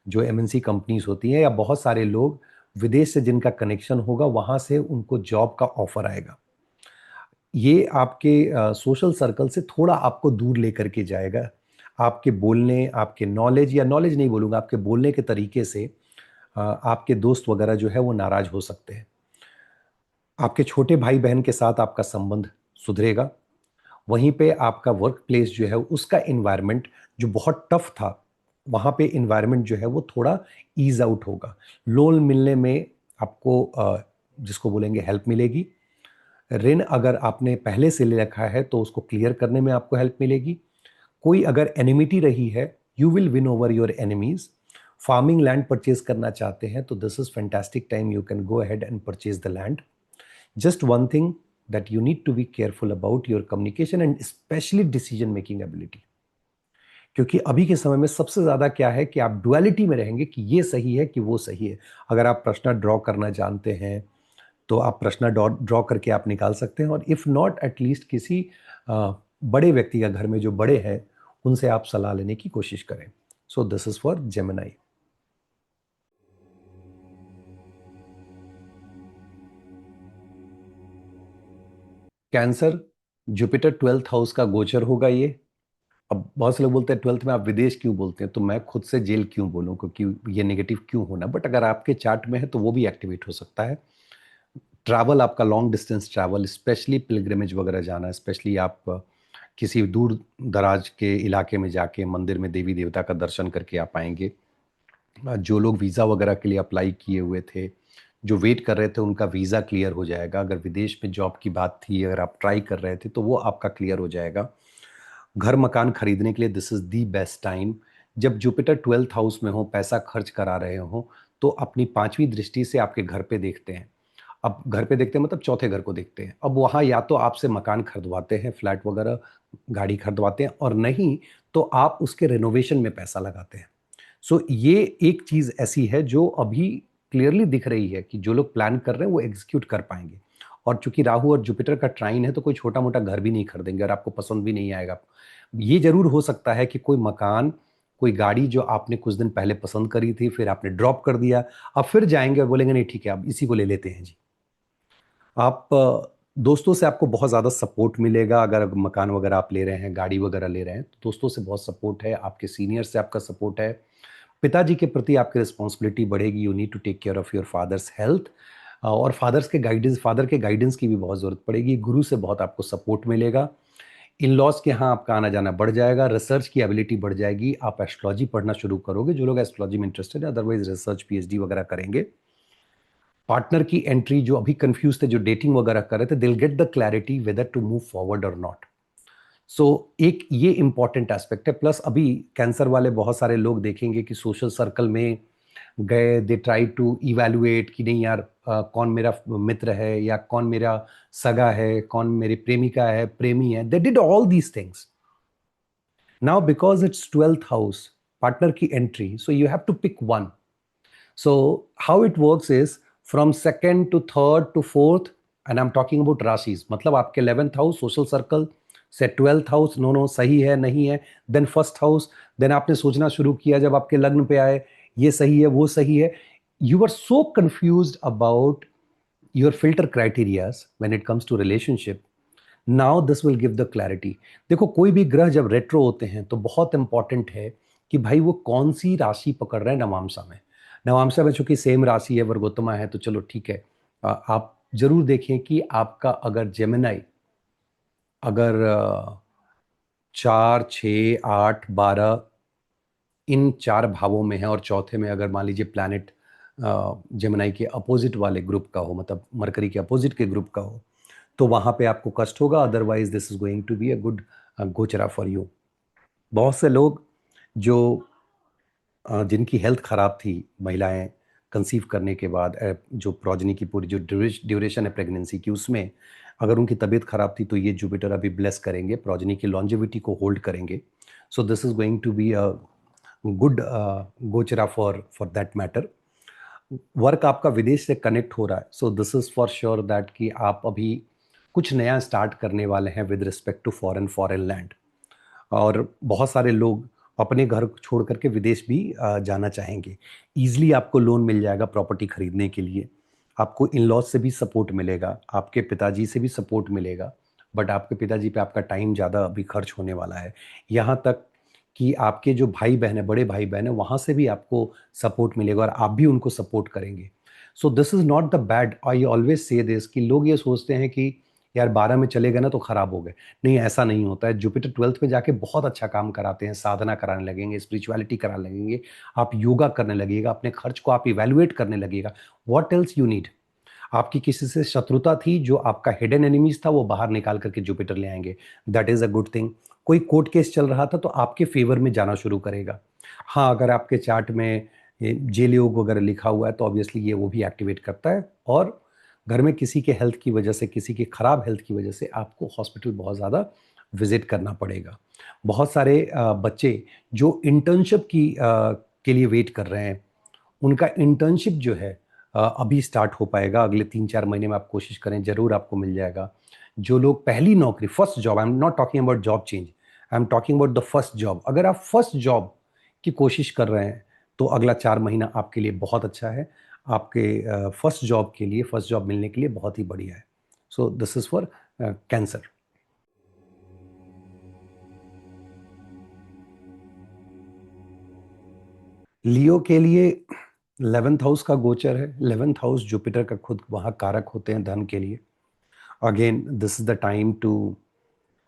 जो एमएनसी कंपनीज होती हैं, या बहुत सारे लोग विदेश से जिनका कनेक्शन होगा वहां से उनको जॉब का ऑफर आएगा. ये आपके सोशल सर्कल से थोड़ा आपको दूर लेकर के जाएगा. आपके बोलने, आपके नॉलेज, या नॉलेज नहीं बोलूँगा, आपके बोलने के तरीके से आपके दोस्त वगैरह जो है वो नाराज हो सकते हैं. आपके छोटे भाई बहन के साथ आपका संबंध सुधरेगा. वहीं पे आपका वर्क प्लेस जो है उसका इन्वायरमेंट जो बहुत टफ था, वहाँ पे इन्वायरमेंट जो है वो थोड़ा ईज आउट होगा. लोन मिलने में आपको जिसको बोलेंगे हेल्प मिलेगी. ऋण अगर आपने पहले से ले रखा है तो उसको क्लियर करने में आपको हेल्प मिलेगी. कोई अगर एनिमिटी रही है, you will win over your enemies. Farming land purchase करना चाहते हैं तो this is fantastic time, you can go ahead and purchase the land. Just one thing that you need to be careful about your communication and especially decision making ability. क्योंकि अभी के समय में सबसे ज्यादा क्या है कि आप डुअलिटी में रहेंगे कि ये सही है कि वो सही है. अगर आप प्रश्न ड्रॉ करना जानते हैं तो आप प्रश्न ड्रॉ करके आप निकाल सकते हैं, और इफ नॉट एटलीस्ट किसी बड़े व्यक्ति का, घर में जो बड़े हैं, उनसे आप सलाह लेने की कोशिश करें. सो this is for Gemini. Cancer, Jupiter 12th house का गोचर होगा ये. अब बहुत से लोग बोलते हैं 12th में आप विदेश क्यों बोलते हैं, तो मैं खुद से जेल क्यों बोलूं, क्योंकि ये नेगेटिव क्यों होना. बट अगर आपके चार्ट में है तो वो भी एक्टिवेट हो सकता है. ट्रैवल, आपका long distance travel, specially pilgrimage वगैरह जाना, स्पेशली आप किसी दूर दराज के इलाके में जाके मंदिर में देवी देवता का दर्शन करके आप आएंगे. जो लोग वीज़ा वगैरह के लिए अप्लाई किए हुए थे, जो वेट कर रहे थे उनका वीज़ा क्लियर हो जाएगा। अगर विदेश में जॉब की बात थी, अगर आप ट्राई कर रहे थे तो वो आपका क्लियर हो जाएगा। घर मकान खरीदने के लिए this is the best time. जब जुपिटर 12th हाउस में हो, पैसा खर्च करा रहे हो, तो अपनी 5वीं दृष्टि से आपके घर पे देखते हैं। अब घर पे देखते हैं मतलब चौथे घर को देखते हैं। अब वहाँ या तो आपसे मकान खरीदवाते हैं, फ्लैट वगैरह, गाड़ी खरीदवाते हैं, और नहीं तो आप उसके रेनोवेशन में पैसा लगाते हैं। सो ये एक चीज़ ऐसी है जो अभी क्लियरली दिख रही है कि जो लोग प्लान कर रहे हैं वो एग्जीक्यूट कर पाएंगे। और चूंकि राहु और जुपिटर का ट्राइन है तो कोई छोटा मोटा घर भी नहीं खरीदेंगे और आपको पसंद भी नहीं आएगा। ये जरूर हो सकता है कि कोई मकान, कोई गाड़ी जो आपने कुछ दिन पहले पसंद करी थी, फिर आपने ड्रॉप कर दिया, अब फिर जाएंगे और बोलेंगे नहीं ठीक है अब इसी को ले लेते हैं जी। आप दोस्तों से आपको बहुत ज़्यादा सपोर्ट मिलेगा। अगर मकान वगैरह आप ले रहे हैं, गाड़ी वगैरह ले रहे हैं, तो दोस्तों से बहुत सपोर्ट है, आपके सीनियर से आपका सपोर्ट है। पिताजी के प्रति आपकी रिस्पॉन्सिबिलिटी बढ़ेगी। You need to take care of your father's health. और फादर के गाइडेंस की भी बहुत ज़रूरत पड़ेगी। गुरु से बहुत आपको सपोर्ट मिलेगा। इन लॉज के यहाँ आपका आना जाना बढ़ जाएगा। रिसर्च की एबिलिटी बढ़ जाएगी। आप एस्ट्रोलॉजी पढ़ना शुरू करोगे, जो लोग एस्ट्रोलॉजी में इंटरेस्टेड है, अदरवाइज रिसर्च पीएचडी वगैरह करेंगे। पार्टनर की एंट्री, जो अभी कंफ्यूज थे, जो डेटिंग वगैरह कर रहे थे, they'll get the clarity whether to move forward और नॉट। सो एक ये इंपॉर्टेंट एस्पेक्ट है। प्लस अभी कैंसर वाले बहुत सारे लोग देखेंगे कि सोशल सर्कल में गए, दे ट्राई टू इवैल्यूएट कि नहीं यार, कौन मेरा मित्र है या कौन मेरा सगा है, कौन मेरी प्रेमिका है, प्रेमी है। They did all these things. Now because it's 12th house, partner की entry, so you have to pick one. So how it works is from second to third to fourth, and I'm talking about राशिस, मतलब आपके 11th house social circle से 12th house, no no सही है नहीं है, then first house, then आपने सोचना शुरू किया जब आपके लग्न पे आए ये सही है वो सही है। You are so confused about your filter criterias when it comes to relationship. Now this will give the clarity. देखो कोई भी ग्रह जब रेट्रो होते हैं तो बहुत इंपॉर्टेंट है कि भाई वो कौन सी राशि पकड़ रहे हैं नवांशा में। नवांशा में चूंकि सेम राशि है, वर्गोत्तमा है, तो चलो ठीक है। आप जरूर देखें कि आपका अगर जेमिनाई, अगर 4, 6, 8, 12 इन चार भावों में है और चौथे में अगर मान लीजिए प्लैनेट जेमिनाई के अपोजिट वाले ग्रुप का हो, मतलब मरकरी के अपोजिट के ग्रुप का हो, तो वहां पे आपको कष्ट होगा। Otherwise this is going to be a good गोचरा फॉर यू। बहुत से लोग जो जिनकी हेल्थ खराब थी, महिलाएं कंसीव करने के बाद, जो प्रोजनी की पूरी जो ड्यूरेशन है प्रेगनेंसी की, उसमें अगर उनकी तबीयत खराब थी तो ये जुपिटर अभी ब्लेस करेंगे, प्रोजनी की लॉन्जेविटी को होल्ड करेंगे। So this is going to be a good गोचरा फॉर दैट मैटर। वर्क आपका विदेश से कनेक्ट हो रहा है, so this is for sure that कि आप अभी कुछ नया स्टार्ट करने वाले हैं with respect to foreign land. और बहुत सारे लोग अपने घर छोड़ करके विदेश भी जाना चाहेंगे। ईजिली आपको लोन मिल जाएगा प्रॉपर्टी खरीदने के लिए। आपको इन लॉज से भी सपोर्ट मिलेगा, आपके पिताजी से भी सपोर्ट मिलेगा, बट आपके पिताजी पे आपका टाइम ज़्यादा अभी खर्च होने वाला है। यहाँ तक कि आपके जो भाई बहन है, बड़े भाई बहन है, वहाँ से भी आपको सपोर्ट मिलेगा और आप भी उनको सपोर्ट करेंगे। So this is not the bad. I always say this कि लोग ये सोचते हैं कि यार 12 में चले गए ना तो खराब हो गए। नहीं, ऐसा नहीं होता है। जुपिटर 12th में जाके बहुत अच्छा काम कराते हैं, साधना कराने लगेंगे, स्पिरिचुअलिटी कराने लगेंगे, आप योगा करने लगेगा, अपने खर्च को आप इवैल्यूएट करने लगेगा। What else you need. आपकी किसी से शत्रुता थी, जो आपका हिडन एनिमीज था, वो बाहर निकाल करके जुपिटर ले आएंगे। That is a good thing. कोई कोर्ट केस चल रहा था तो आपके फेवर में जाना शुरू करेगा। हाँ, अगर आपके चार्ट में जेल योग वगैरह लिखा हुआ है तो ऑब्वियसली ये वो भी एक्टिवेट करता है। और घर में किसी के हेल्थ की वजह से, किसी की खराब हेल्थ की वजह से आपको हॉस्पिटल बहुत ज़्यादा विजिट करना पड़ेगा। बहुत सारे बच्चे जो इंटर्नशिप के लिए वेट कर रहे हैं, उनका इंटर्नशिप जो है अभी स्टार्ट हो पाएगा। अगले 3-4 महीने में आप कोशिश करें, जरूर आपको मिल जाएगा। जो लोग पहली नौकरी, first job, I am not talking about job change, I am talking about the first job. अगर आप फर्स्ट जॉब की कोशिश कर रहे हैं तो अगला 4 महीना आपके लिए बहुत अच्छा है। आपके फर्स्ट जॉब के लिए, फर्स्ट जॉब मिलने के लिए बहुत ही बढ़िया है। So this is for Cancer. Leo के लिए 11th हाउस का गोचर है। 11th हाउस जुपिटर का खुद वहाँ कारक होते हैं धन के लिए। Again this is the time to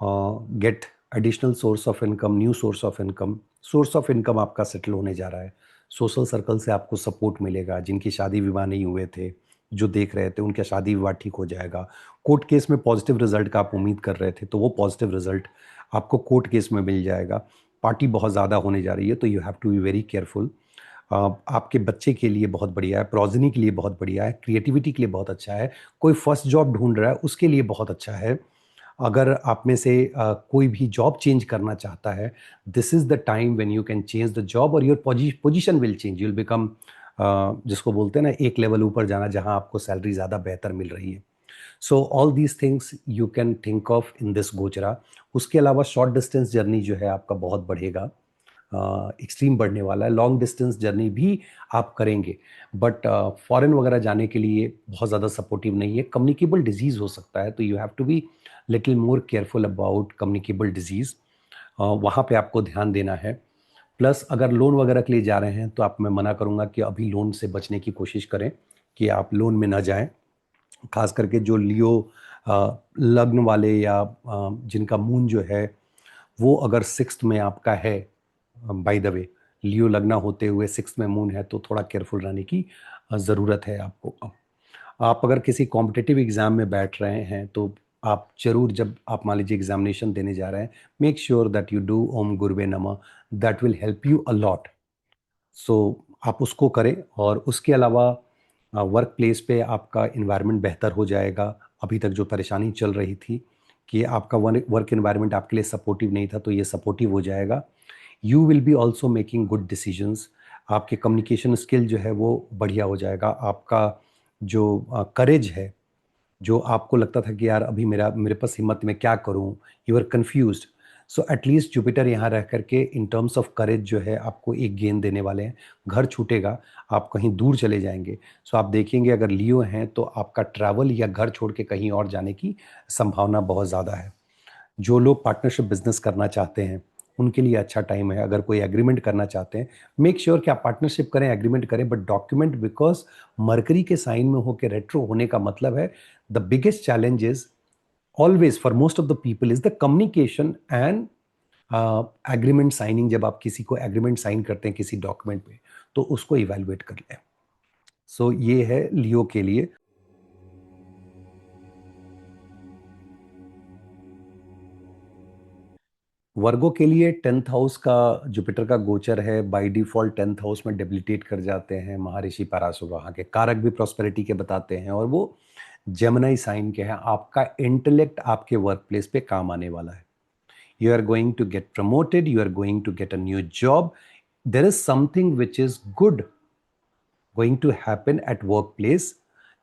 get additional source of income, new source of income. Source of income आपका सेटल होने जा रहा है। सोशल सर्कल से आपको सपोर्ट मिलेगा। जिनकी शादी विवाह नहीं हुए थे, जो देख रहे थे उनका शादी विवाह ठीक हो जाएगा। कोर्ट केस में पॉजिटिव रिजल्ट का आप उम्मीद कर रहे थे तो वो पॉजिटिव रिजल्ट आपको कोर्ट केस में मिल जाएगा। पार्टी बहुत ज़्यादा होने जा रही है तो you have to be very careful. आपके बच्चे के लिए बहुत बढ़िया है, प्रोजनी के लिए बहुत बढ़िया है, क्रिएटिविटी के लिए बहुत अच्छा है, कोई फर्स्ट जॉब ढूंढ रहा है उसके लिए बहुत अच्छा है। अगर आप में से कोई भी जॉब चेंज करना चाहता है, this is the time when you can change the job और your position will change, you will become, जिसको बोलते हैं ना, एक लेवल ऊपर जाना जहां आपको सैलरी ज़्यादा बेहतर मिल रही है। So all these things you can think of in this गोचरा। उसके अलावा शॉर्ट डिस्टेंस जर्नी जो है आपका बहुत बढ़ेगा, एक्सट्रीम बढ़ने वाला है। लॉन्ग डिस्टेंस जर्नी भी आप करेंगे, बट फॉरेन वगैरह जाने के लिए बहुत ज़्यादा सपोर्टिव नहीं है। कम्युनिकेबल डिजीज़ हो सकता है तो you have to be little more careful about communicable disease, वहाँ पे आपको ध्यान देना है। प्लस अगर लोन वगैरह के लिए जा रहे हैं तो आप, मैं मना करूँगा कि अभी लोन से बचने की कोशिश करें, कि आप लोन में ना जाएं। खास करके जो लियो लग्न वाले या जिनका मून जो है वो अगर सिक्स्थ में आपका है, बाय द वे लियो लगना होते हुए सिक्स्थ में मून है तो थोड़ा केयरफुल रहने की ज़रूरत है आपको। आप अगर किसी कॉम्पिटिटिव एग्ज़ाम में बैठ रहे हैं तो आप ज़रूर, जब आप मान लीजिए एग्जामिनेशन देने जा रहे हैं, make sure that you do ओम गुरुवे नमः, that will help you a lot. So आप उसको करें। और उसके अलावा वर्क प्लेस पे आपका इन्वायरमेंट बेहतर हो जाएगा। अभी तक जो परेशानी चल रही थी कि आपका वर्क इन्वायरमेंट आपके लिए सपोर्टिव नहीं था, तो ये सपोर्टिव हो जाएगा। You will B also making good decisions. आपके कम्युनिकेशन स्किल जो है वो बढ़िया हो जाएगा। आपका जो करेज है, जो आपको लगता था कि यार अभी मेरा मेरे पास हिम्मत, मैं क्या करूं, you are confuse, so at least Jupiter यहाँ रह करके इन टर्म्स ऑफ करेज जो है आपको एक गेन देने वाले हैं। घर छूटेगा, आप कहीं दूर चले जाएंगे। सो आप देखेंगे अगर लियो हैं तो आपका ट्रैवल या घर छोड़ के कहीं और जाने की संभावना बहुत ज़्यादा है। जो लोग पार्टनरशिप बिजनेस करना चाहते हैं उनके लिए अच्छा टाइम है। अगर कोई एग्रीमेंट करना चाहते हैं, मेक श्योर कि आप पार्टनरशिप करें, एग्रीमेंट करें, बट डॉक्यूमेंट, बिकॉज मरकरी के साइन में होकर रेट्रो होने का मतलब है the biggest challenge is always for most of the people is the communication and agreement signing. जब आप किसी को एग्रीमेंट साइन करते हैं किसी डॉक्यूमेंट पे, तो उसको इवेलुएट कर लें। सो ये है लियो के लिए। वर्गो के लिए 10th हाउस का जुपिटर का गोचर है, बाय डिफॉल्ट 10th हाउस में डेबिलिटेट कर जाते हैं महर्षि पराशर, वहाँ के कारक भी प्रॉस्पेरिटी के बताते हैं, और वो जेमिनी साइन के हैं। आपका इंटेलेक्ट आपके वर्क प्लेस पे काम आने वाला है। You are going to get promoted, you are going to get a new job, there is something which is good going to happen at workplace.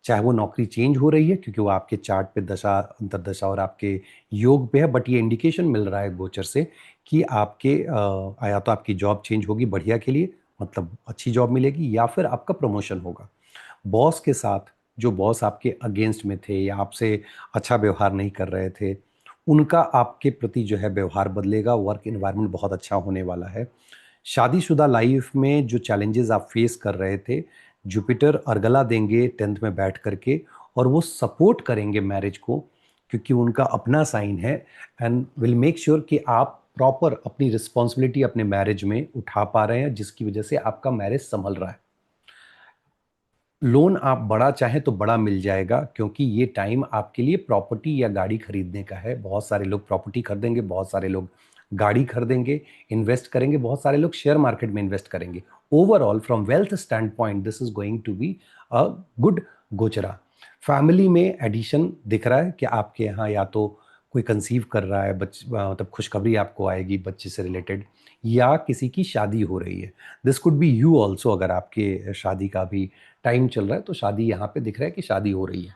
चाहे वो नौकरी चेंज हो रही है क्योंकि वो आपके चार्ट पे दशा, अंतरदशा और आपके योग पे है, बट ये इंडिकेशन मिल रहा है गोचर से कि आपके या तो आपकी जॉब चेंज होगी बढ़िया के लिए, मतलब अच्छी जॉब मिलेगी, या फिर आपका प्रमोशन होगा। बॉस के साथ, जो बॉस आपके अगेंस्ट में थे या आपसे अच्छा व्यवहार नहीं कर रहे थे, उनका आपके प्रति जो है व्यवहार बदलेगा। वर्क इन्वायरमेंट बहुत अच्छा होने वाला है। शादीशुदा लाइफ में जो चैलेंजेस आप फेस कर रहे थे, जुपिटर अर्गला देंगे 10th में बैठ करके, और वो सपोर्ट करेंगे मैरिज को क्योंकि उनका अपना साइन है, एंड विल मेक श्योर कि आप प्रॉपर अपनी रिस्पॉन्सिबिलिटी अपने मैरिज में उठा पा रहे हैं, जिसकी वजह से आपका मैरिज संभल रहा है। लोन आप बड़ा चाहें तो बड़ा मिल जाएगा क्योंकि ये टाइम आपके लिए प्रॉपर्टी या गाड़ी खरीदने का है। बहुत सारे लोग प्रॉपर्टी खरीदेंगे, बहुत सारे लोग गाड़ी खरीदेंगे, इन्वेस्ट करेंगे, बहुत सारे लोग शेयर मार्केट में इन्वेस्ट करेंगे। Overall from wealth stand point this is going to be a good गोचरा। फैमिली में एडिशन दिख रहा है कि आपके यहाँ या तो कोई कंसीव कर रहा है, मतलब खुशखबरी आपको आएगी बच्चे से रिलेटेड, या किसी की शादी हो रही है। This could be you also, अगर आपके शादी का भी टाइम चल रहा है तो शादी यहाँ पे दिख रहा है कि शादी हो रही है।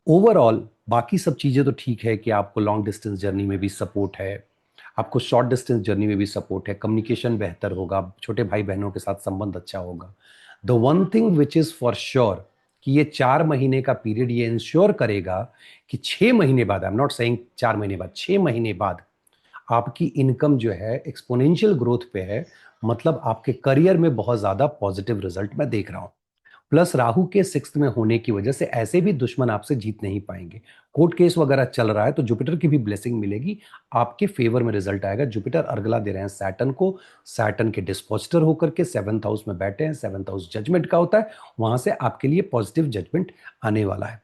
ओवरऑल बाकी सब चीज़ें तो ठीक है कि आपको लॉन्ग डिस्टेंस जर्नी में भी सपोर्ट है, आपको शॉर्ट डिस्टेंस जर्नी में भी सपोर्ट है, कम्युनिकेशन बेहतर होगा, छोटे भाई बहनों के साथ संबंध अच्छा होगा। The one thing which is for sure कि ये 4 महीने का पीरियड ये इंश्योर करेगा कि 6 महीने बाद, आई एम नॉट सेइंग 4 महीने बाद, 6 महीने बाद आपकी इनकम जो है एक्सपोनेंशियल ग्रोथ पे है। मतलब आपके करियर में बहुत ज़्यादा पॉजिटिव रिजल्ट मैं देख रहा हूँ। प्लस राहु के 6th में होने की वजह से ऐसे भी दुश्मन आपसे जीत नहीं पाएंगे। कोर्ट केस वगैरह चल रहा है तो जुपिटर की भी ब्लेसिंग मिलेगी, आपके फेवर में रिजल्ट आएगा। जुपिटर अर्गला दे रहे हैं सैटर्न को, सैटर्न के डिस्पोजिटर होकर के 7th हाउस में बैठे हैं। 7th हाउस जजमेंट का होता है, वहां से आपके लिए पॉजिटिव जजमेंट आने वाला है।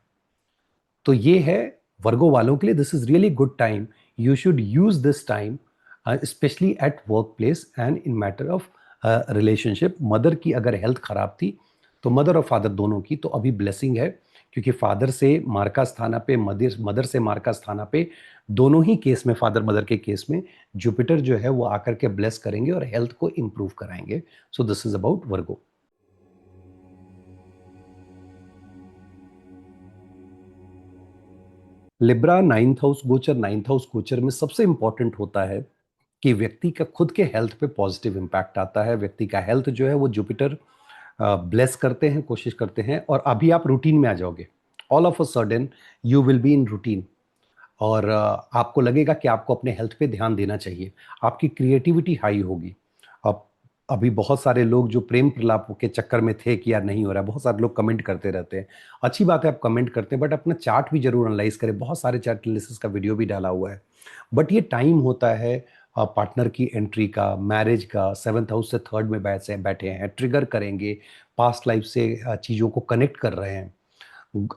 तो ये है वर्गो वालों के लिए, this is really good time. You should use this time specially at work place and in matter of relationship. Mother की अगर हेल्थ खराब थी तो मदर और फादर दोनों की तो अभी ब्लेसिंग है, क्योंकि फादर से मार्का स्थाना पे, मदर से मार्का स्थाना पे, दोनों ही केस में, फादर मदर के केस में जुपिटर जो है वो आकर के ब्लेस करेंगे और हेल्थ को इंप्रूव कराएंगे। सो this is about Virgo. Libra 9th house गोचर में सबसे इंपॉर्टेंट होता है कि व्यक्ति का खुद के हेल्थ पे पॉजिटिव इंपैक्ट आता है। व्यक्ति का हेल्थ जो है वो जुपिटर ब्लेस करते हैं, कोशिश करते हैं, और अभी आप रूटीन में आ जाओगे। All of a sudden you will be in routine, और आपको लगेगा कि आपको अपने हेल्थ पे ध्यान देना चाहिए। आपकी क्रिएटिविटी हाई होगी। अब अभी बहुत सारे लोग जो प्रेम प्रलाप के चक्कर में थे कि यार नहीं हो रहा है, बहुत सारे लोग कमेंट करते रहते हैं। अच्छी बात है आप कमेंट करते हैं, बट अपना चार्ट भी जरूर एनालाइज करें। बहुत सारे चार्ट एनालिसिस का वीडियो भी डाला हुआ है। बट ये टाइम होता है पार्टनर की एंट्री का, मैरिज का। 7th हाउस से 3rd में बैठे हैं, ट्रिगर करेंगे, पास्ट लाइफ से चीज़ों को कनेक्ट कर रहे हैं।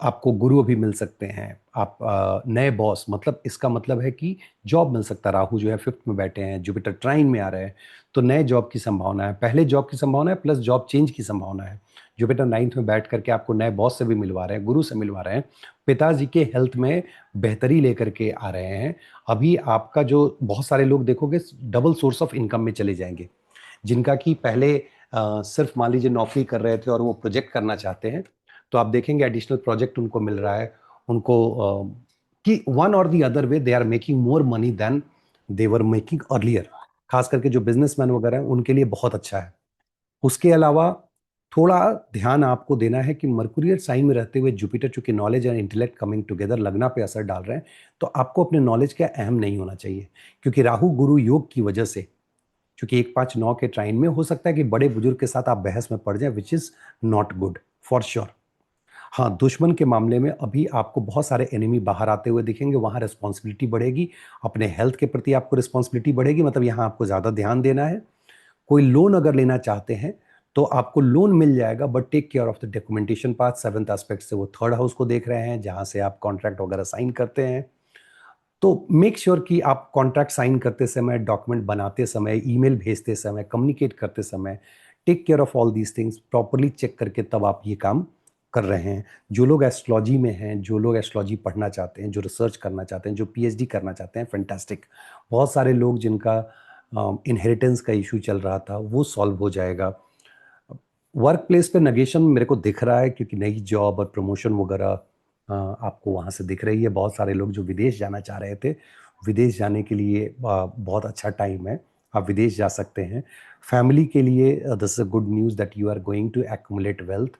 आपको गुरु भी मिल सकते हैं, आप नए बॉस, मतलब इसका मतलब है कि जॉब मिल सकता है। राहु जो है 5th में बैठे हैं, जुपिटर ट्राइन में आ रहे हैं, तो नए जॉब की संभावना है, पहले जॉब की संभावना है, प्लस जॉब चेंज की संभावना है। जुपिटर 9th में बैठ करके आपको नए बॉस से भी मिलवा रहे हैं, गुरु से मिलवा रहे हैं। पिताजी के हेल्थ में बेहतरी लेकर के आ रहे हैं। अभी आपका जो बहुत सारे लोग देखोगे डबल सोर्स ऑफ इनकम में चले जाएंगे, जिनका कि पहले सिर्फ मान लीजिए नौकरी कर रहे थे और वो प्रोजेक्ट करना चाहते हैं, तो आप देखेंगे एडिशनल प्रोजेक्ट उनको मिल रहा है। उनको कि वन और the other way they are making more money than they were making earlier. खास करके जो बिजनेसमैन वगैरह हैं उनके लिए बहुत अच्छा है। उसके अलावा थोड़ा ध्यान आपको देना है कि मर्कुरियल साइन में रहते हुए जुपिटर, चूंकि knowledge and intellect coming together, लगना पे असर डाल रहे हैं, तो आपको अपने नॉलेज का अहम नहीं होना चाहिए। क्योंकि राहु गुरु योग की वजह से, क्योंकि 1 5 9 के ट्राइन में हो सकता है कि बड़े बुजुर्ग के साथ आप बहस में पड़ जाए, which is not good for sure. हाँ, दुश्मन के मामले में अभी आपको बहुत सारे एनिमी बाहर आते हुए दिखेंगे, वहां रिस्पॉन्सिबिलिटी बढ़ेगी। अपने हेल्थ के प्रति आपको रिस्पॉन्सिबिलिटी बढ़ेगी, मतलब यहाँ आपको ज़्यादा ध्यान देना है। कोई लोन अगर लेना चाहते हैं तो आपको लोन मिल जाएगा, but take care of the documentation part. 7th aspect से वो 3rd हाउस को देख रहे हैं, जहां से आप कॉन्ट्रैक्ट वगैरह साइन करते हैं। तो मेक श्योर कि आप कॉन्ट्रैक्ट साइन करते समय, डॉक्यूमेंट बनाते समय, ईमेल भेजते समय, कम्युनिकेट करते समय, take care of all these things, properly check करके तब आप ये काम कर रहे हैं। जो लोग एस्ट्रोलॉजी में हैं, जो लोग एस्ट्रोलॉजी पढ़ना चाहते हैं, जो रिसर्च करना चाहते हैं, जो पीएचडी करना चाहते हैं, फैंटास्टिक। बहुत सारे लोग जिनका इनहेरिटेंस का इशू चल रहा था वो सॉल्व हो जाएगा। वर्क प्लेस पे नगेशन मेरे को दिख रहा है, क्योंकि नई जॉब और प्रमोशन वगैरह आपको वहाँ से दिख रही है। बहुत सारे लोग जो विदेश जाना चाह रहे थे, विदेश जाने के लिए बहुत अच्छा टाइम है, आप विदेश जा सकते हैं। फैमिली के लिए this is a good news that you are going to accumulate wealth.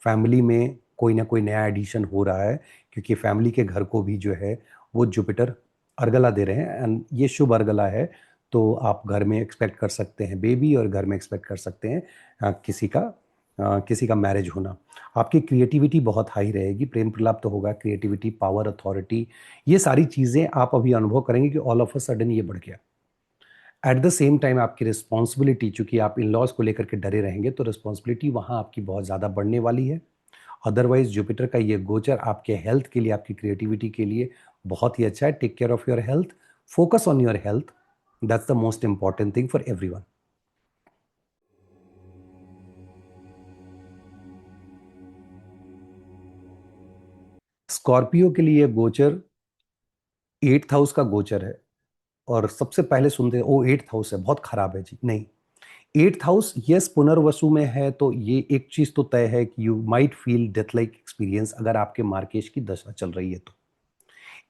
Family में कोई ना कोई नया एडिशन हो रहा है, क्योंकि फैमिली के घर को भी जो है वो जुपिटर अर्गला दे रहे हैं, एंड ये शुभ अर्गला है। तो आप घर में एक्सपेक्ट कर सकते हैं बेबी, और घर में एक्सपेक्ट कर सकते हैं किसी का मैरिज होना। आपकी क्रिएटिविटी बहुत हाई रहेगी, प्रेम प्रलाप तो होगा, क्रिएटिविटी, पावर, अथॉरिटी, ये सारी चीज़ें आप अभी अनुभव करेंगे कि ऑल ऑफ अ सडन ये बढ़ गया। एट द सेम टाइम आपकी रिस्पॉन्सिबिलिटी, चूंकि आप इन लॉज को लेकर के डरे रहेंगे, तो रिस्पॉन्सिबिलिटी वहाँ आपकी बहुत ज़्यादा बढ़ने वाली है। अदरवाइज जुपिटर का ये गोचर आपके हेल्थ के लिए, आपकी क्रिएटिविटी के लिए बहुत ही अच्छा है। Take care of your health, focus on your health, that's the most important thing for everyone. Scorpio के लिए गोचर 8th हाउस का गोचर है, और सबसे पहले सुनते हैं ओ 8th हाउस है, बहुत खराब है जी। नहीं, 8th हाउस यस पुनर्वसु में है, तो ये एक चीज तो तय है कि you might feel death like experience अगर आपके मार्केश की दशा चल रही है तो।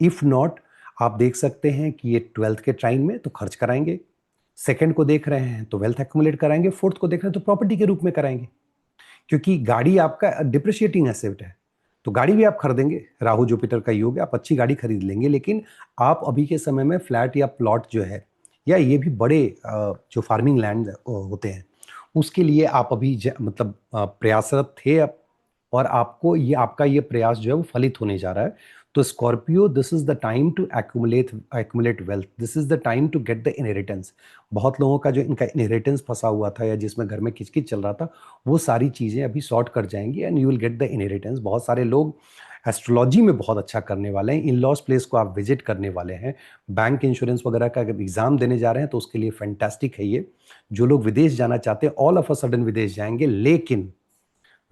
इफ नॉट, आप देख सकते हैं कि ये 12th के ट्राइन में तो खर्च कराएंगे, सेकंड को देख रहे हैं तो वेल्थ एक्युमुलेट कराएंगे, फोर्थ को देख रहे हैं तो प्रॉपर्टी के रूप में कराएंगे, क्योंकि गाड़ी आपका डिप्रिशिएटिंग एसेट है। तो गाड़ी भी आप खरीदेंगे, राहु जुपिटर का योग है, आप अच्छी गाड़ी खरीद लेंगे। लेकिन आप अभी के समय में फ्लैट या प्लॉट जो है, या ये भी बड़े जो फार्मिंग लैंड होते हैं, उसके लिए आप अभी मतलब प्रयासरत थे, अब और आपको ये आपका ये प्रयास जो है वो फलित होने जा रहा है। तो Scorpio, this is the time to accumulate wealth, this is the time to get the inheritance. बहुत लोगों का जो इनका इनहेरिटेंस फंसा हुआ था या जिसमें घर में किचकिच चल रहा था, वो सारी चीज़ें अभी सॉर्ट कर जाएंगी and you will get the inheritance. बहुत सारे लोग एस्ट्रोलॉजी में बहुत अच्छा करने वाले हैं, इन लॉज प्लेस को आप विजिट करने वाले हैं, बैंक इंश्योरेंस वगैरह का अगर एग्जाम देने जा रहे हैं तो उसके लिए फैंटास्टिक है ये। जो लोग विदेश जाना चाहते हैं ऑल ऑफ अ सडन विदेश जाएंगे, लेकिन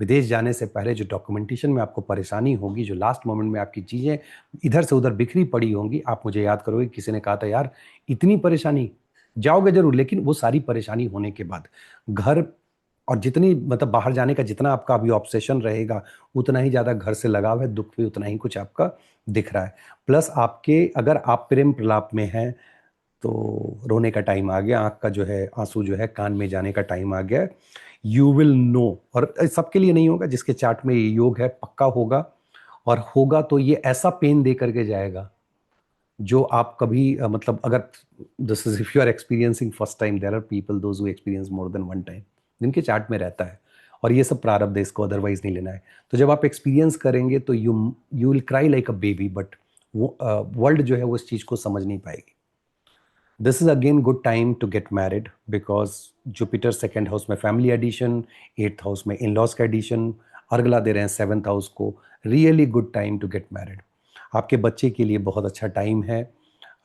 विदेश जाने से पहले जो डॉक्यूमेंटेशन में आपको परेशानी होगी, जो लास्ट मोमेंट में आपकी चीज़ें इधर से उधर बिखरी पड़ी होंगी, आप मुझे याद करोगे किसी ने कहा था यार इतनी परेशानी, जाओगे जरूर, लेकिन वो सारी परेशानी होने के बाद घर और जितनी मतलब बाहर जाने का जितना आपका अभी ऑब्सेशन रहेगा, उतना ही ज़्यादा घर से लगाव है, दुख भी उतना ही कुछ आपका दिख रहा है। प्लस आपके अगर आप प्रेम प्रलाप में हैं तो रोने का टाइम आ गया, आंख का जो है आंसू जो है कान में जाने का टाइम आ गया। यू विल नो, और सबके लिए नहीं होगा, जिसके चार्ट में ये योग है पक्का होगा, और होगा तो ये ऐसा पेन दे करके जाएगा जो आप कभी मतलब अगर this is if you are experiencing first time, there are people those who experience more than one time, जिनके चार्ट में रहता है, और ये सब प्रारब्ध है, इसको अदरवाइज नहीं लेना है। तो जब आप एक्सपीरियंस करेंगे तो you will cry like a baby, but वो वर्ल्ड जो है वो इस चीज को समझ नहीं पाएगी। This is again good time to get married because Jupiter second house में फैमिली एडिशन, एट्थ हाउस में इन लॉज का एडिशन, अर्गला दे रहे हैं सेवन्थ हाउस को, really good time to get married. आपके बच्चे के लिए बहुत अच्छा टाइम है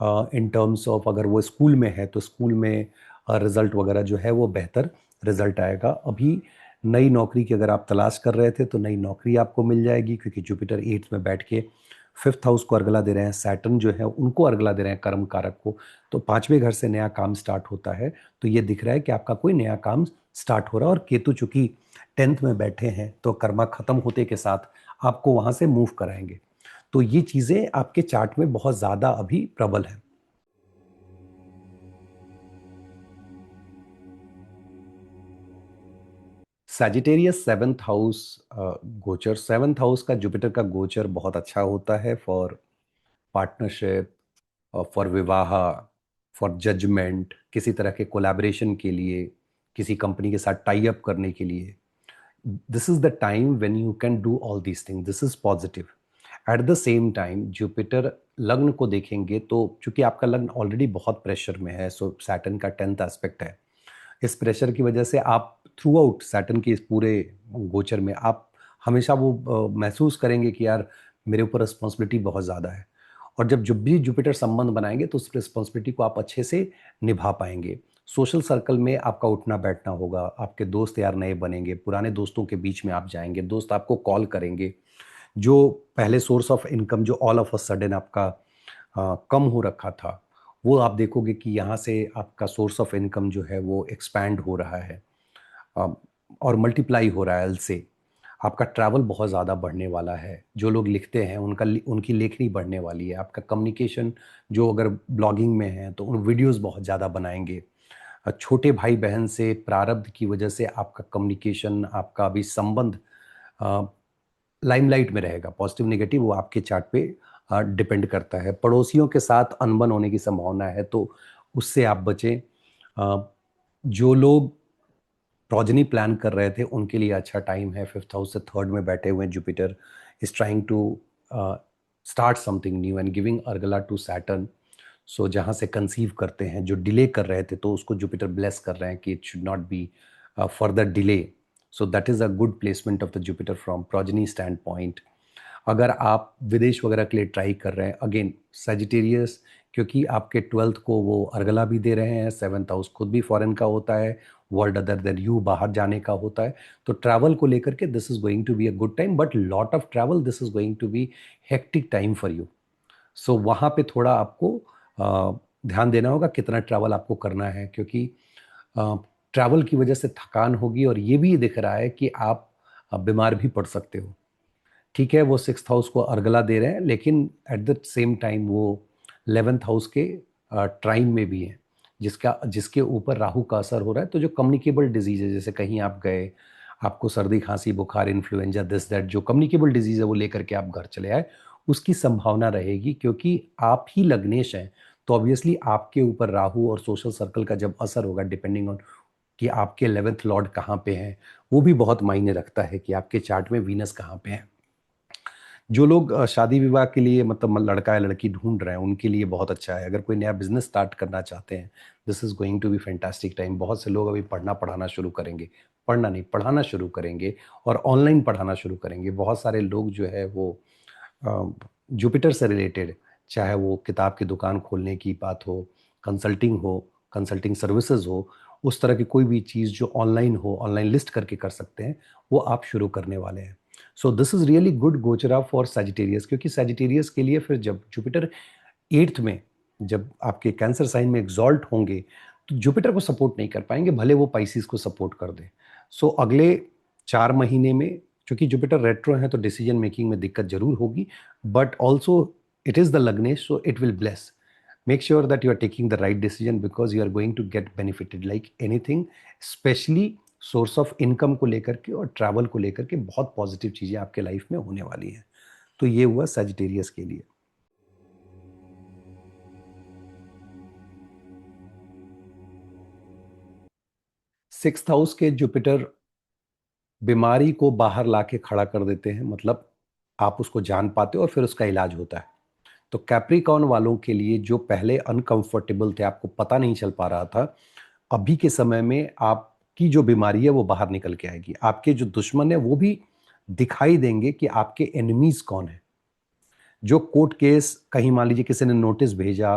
इन टर्म्स ऑफ अगर वो स्कूल में है तो स्कूल में रिजल्ट वगैरह जो है वो बेहतर रिजल्ट आएगा। अभी नई नौकरी की अगर आप तलाश कर रहे थे तो नई नौकरी आपको मिल जाएगी, क्योंकि जुपिटर एट्थ में बैठ के फिफ्थ हाउस को अर्गला दे रहे हैं, सैटर्न जो है उनको अर्गला दे रहे हैं कर्म कारक को, तो पांचवें घर से नया काम स्टार्ट होता है। तो ये दिख रहा है कि आपका कोई नया काम स्टार्ट हो रहा है, और केतु चूंकि टेंथ में बैठे हैं तो कर्मा खत्म होते के साथ आपको वहां से मूव कराएंगे। तो ये चीजें आपके चार्ट में बहुत ज्यादा अभी प्रबल है। सैजिटेरियस सेवन्थ हाउस गोचर, सेवन्थ हाउस का जुपिटर का गोचर बहुत अच्छा होता है फॉर पार्टनरशिप, फॉर विवाह, फॉर जजमेंट, किसी तरह के कोलैबोरेशन के लिए, किसी कंपनी के साथ टाई अप करने के लिए। This is the time when you can do all these thing, this is positive. Eight the same time Jupiter लग्न को देखेंगे तो चूंकि आपका लग्न ऑलरेडी बहुत प्रेशर में है, सो सैटर्न का टेंथ एस्पेक्ट है, इस प्रेशर की वजह से आप थ्रू आउट सैटर्न के इस पूरे गोचर में आप हमेशा वो महसूस करेंगे कि यार मेरे ऊपर रिस्पॉन्सिबिलिटी बहुत ज़्यादा है। और जब भी जुपिटर संबंध बनाएंगे तो उस रिस्पॉन्सिबिलिटी को आप अच्छे से निभा पाएंगे। सोशल सर्कल में आपका उठना बैठना होगा, आपके दोस्त यार नए बनेंगे, पुराने दोस्तों के बीच में आप जाएंगे, दोस्त आपको कॉल करेंगे। जो पहले सोर्स ऑफ इनकम जो ऑल ऑफ अ सडन आपका कम हो रखा था, वो आप देखोगे कि यहाँ से आपका सोर्स ऑफ इनकम जो है वो एक्सपैंड हो रहा है, अ, और मल्टीप्लाई हो रहा है एल से। आपका ट्रैवल बहुत ज़्यादा बढ़ने वाला है, जो लोग लिखते हैं उनकी लेखनी बढ़ने वाली है, आपका कम्युनिकेशन जो अगर ब्लॉगिंग में है तो उन वीडियोस बहुत ज़्यादा बनाएंगे। छोटे भाई बहन से प्रारब्ध की वजह से आपका कम्युनिकेशन, आपका अभी संबंध लाइमलाइट में रहेगा, पॉजिटिव नेगेटिव वो आपके चार्ट पे डिपेंड करता है। पड़ोसियों के साथ अनबन होने की संभावना है, तो उससे आप बचें। जो लोग प्रोजनी प्लान कर रहे थे उनके लिए अच्छा टाइम है, फिफ्थ हाउस से थर्ड में बैठे हुए Jupiter is trying to start something new and giving अर्गला टू सैटर्न। सो जहाँ से कंसीव करते हैं, जो डिले कर रहे थे तो उसको जुपिटर ब्लेस कर रहे हैं कि it should not be further delay. So that is a good placement of the Jupiter from progeny stand point. अगर आप विदेश वगैरह के लिए ट्राई कर रहे हैं, अगेन सजिटेरियस, क्योंकि आपके ट्वेल्थ को वो अर्गला भी दे रहे हैं, सेवन्थ हाउस खुद भी फॉरेन का होता है, वर्ल्ड अदर देन यू बाहर जाने का होता है, तो ट्रैवल को लेकर के this is going to be a good time, but lot of travel, this is going to be hectic time for you. So वहाँ पे थोड़ा आपको ध्यान देना होगा कितना ट्रैवल आपको करना है, क्योंकि ट्रैवल की वजह से थकान होगी, और ये भी दिख रहा है कि आप बीमार भी पड़ सकते हो। ठीक है, वो सिक्स हाउस को अर्गला दे रहे हैं, लेकिन एट द सेम टाइम वो 11th हाउस के ट्राइन में भी है, जिसके ऊपर राहु का असर हो रहा है। तो जो कम्युनिकेबल डिजीज है, जैसे कहीं आप गए, आपको सर्दी खांसी बुखार इन्फ्लुएंजा दिस दैट, जो कम्युनिकेबल डिजीज है वो लेकर के आप घर चले आए, उसकी संभावना रहेगी, क्योंकि आप ही लग्नेश हैं। तो ऑब्वियसली आपके ऊपर राहु और सोशल सर्कल का जब असर होगा, डिपेंडिंग ऑन कि आपके 11th लॉर्ड कहाँ पे हैं, वो भी बहुत मायने रखता है कि आपके चार्ट में वीनस कहाँ पे है। जो लोग शादी विवाह के लिए मतलब लड़का या लड़की ढूंढ रहे हैं उनके लिए बहुत अच्छा है। अगर कोई नया बिजनेस स्टार्ट करना चाहते हैं, this is going to be fantastic time. बहुत से लोग अभी पढ़ना पढ़ाना शुरू करेंगे, पढ़ना नहीं पढ़ाना शुरू करेंगे और ऑनलाइन पढ़ाना शुरू करेंगे। बहुत सारे लोग जो है वो जुपिटर से रिलेटेड, चाहे वो किताब की दुकान खोलने की बात हो, कंसल्टिंग सर्विसेज हो, उस तरह की कोई भी चीज़ जो ऑनलाइन हो, ऑनलाइन लिस्ट करके कर सकते हैं, वो आप शुरू करने वाले हैं। So this is really good गोचरा फॉर सजिटेरियस, क्योंकि सजिटेरियस के लिए फिर जब जुपिटर 8th में, जब आपके कैंसर साइन में एग्जॉल्ट होंगे, तो जुपिटर को सपोर्ट नहीं कर पाएंगे, भले वो पाइसिस को सपोर्ट कर दे। सो अगले 4 महीने में, चूंकि जुपिटर रेट्रो है तो डिसीजन मेकिंग में दिक्कत जरूर होगी, but also it is the लग्नेश, so it will bless. Make sure that you are taking the right decision because you are going to get benefited like anything. Specially source of income को लेकर के और travel को लेकर के बहुत positive चीजें आपके लाइफ में होने वाली हैं। तो ये हुआ सजिटेरियस के लिए। 6th हाउस के जुपिटर बीमारी को बाहर लाके खड़ा कर देते हैं, मतलब आप उसको जान पाते हो और फिर उसका इलाज होता है। तो कैप्रिकॉर्न वालों के लिए जो पहले अनकंफर्टेबल थे, आपको पता नहीं चल पा रहा था, अभी के समय में आपकी जो बीमारी है वो बाहर निकल के आएगी। आपके जो दुश्मन है वो भी दिखाई देंगे कि आपके एनिमीज कौन है। जो कोर्ट केस, कहीं मान लीजिए किसी ने नोटिस भेजा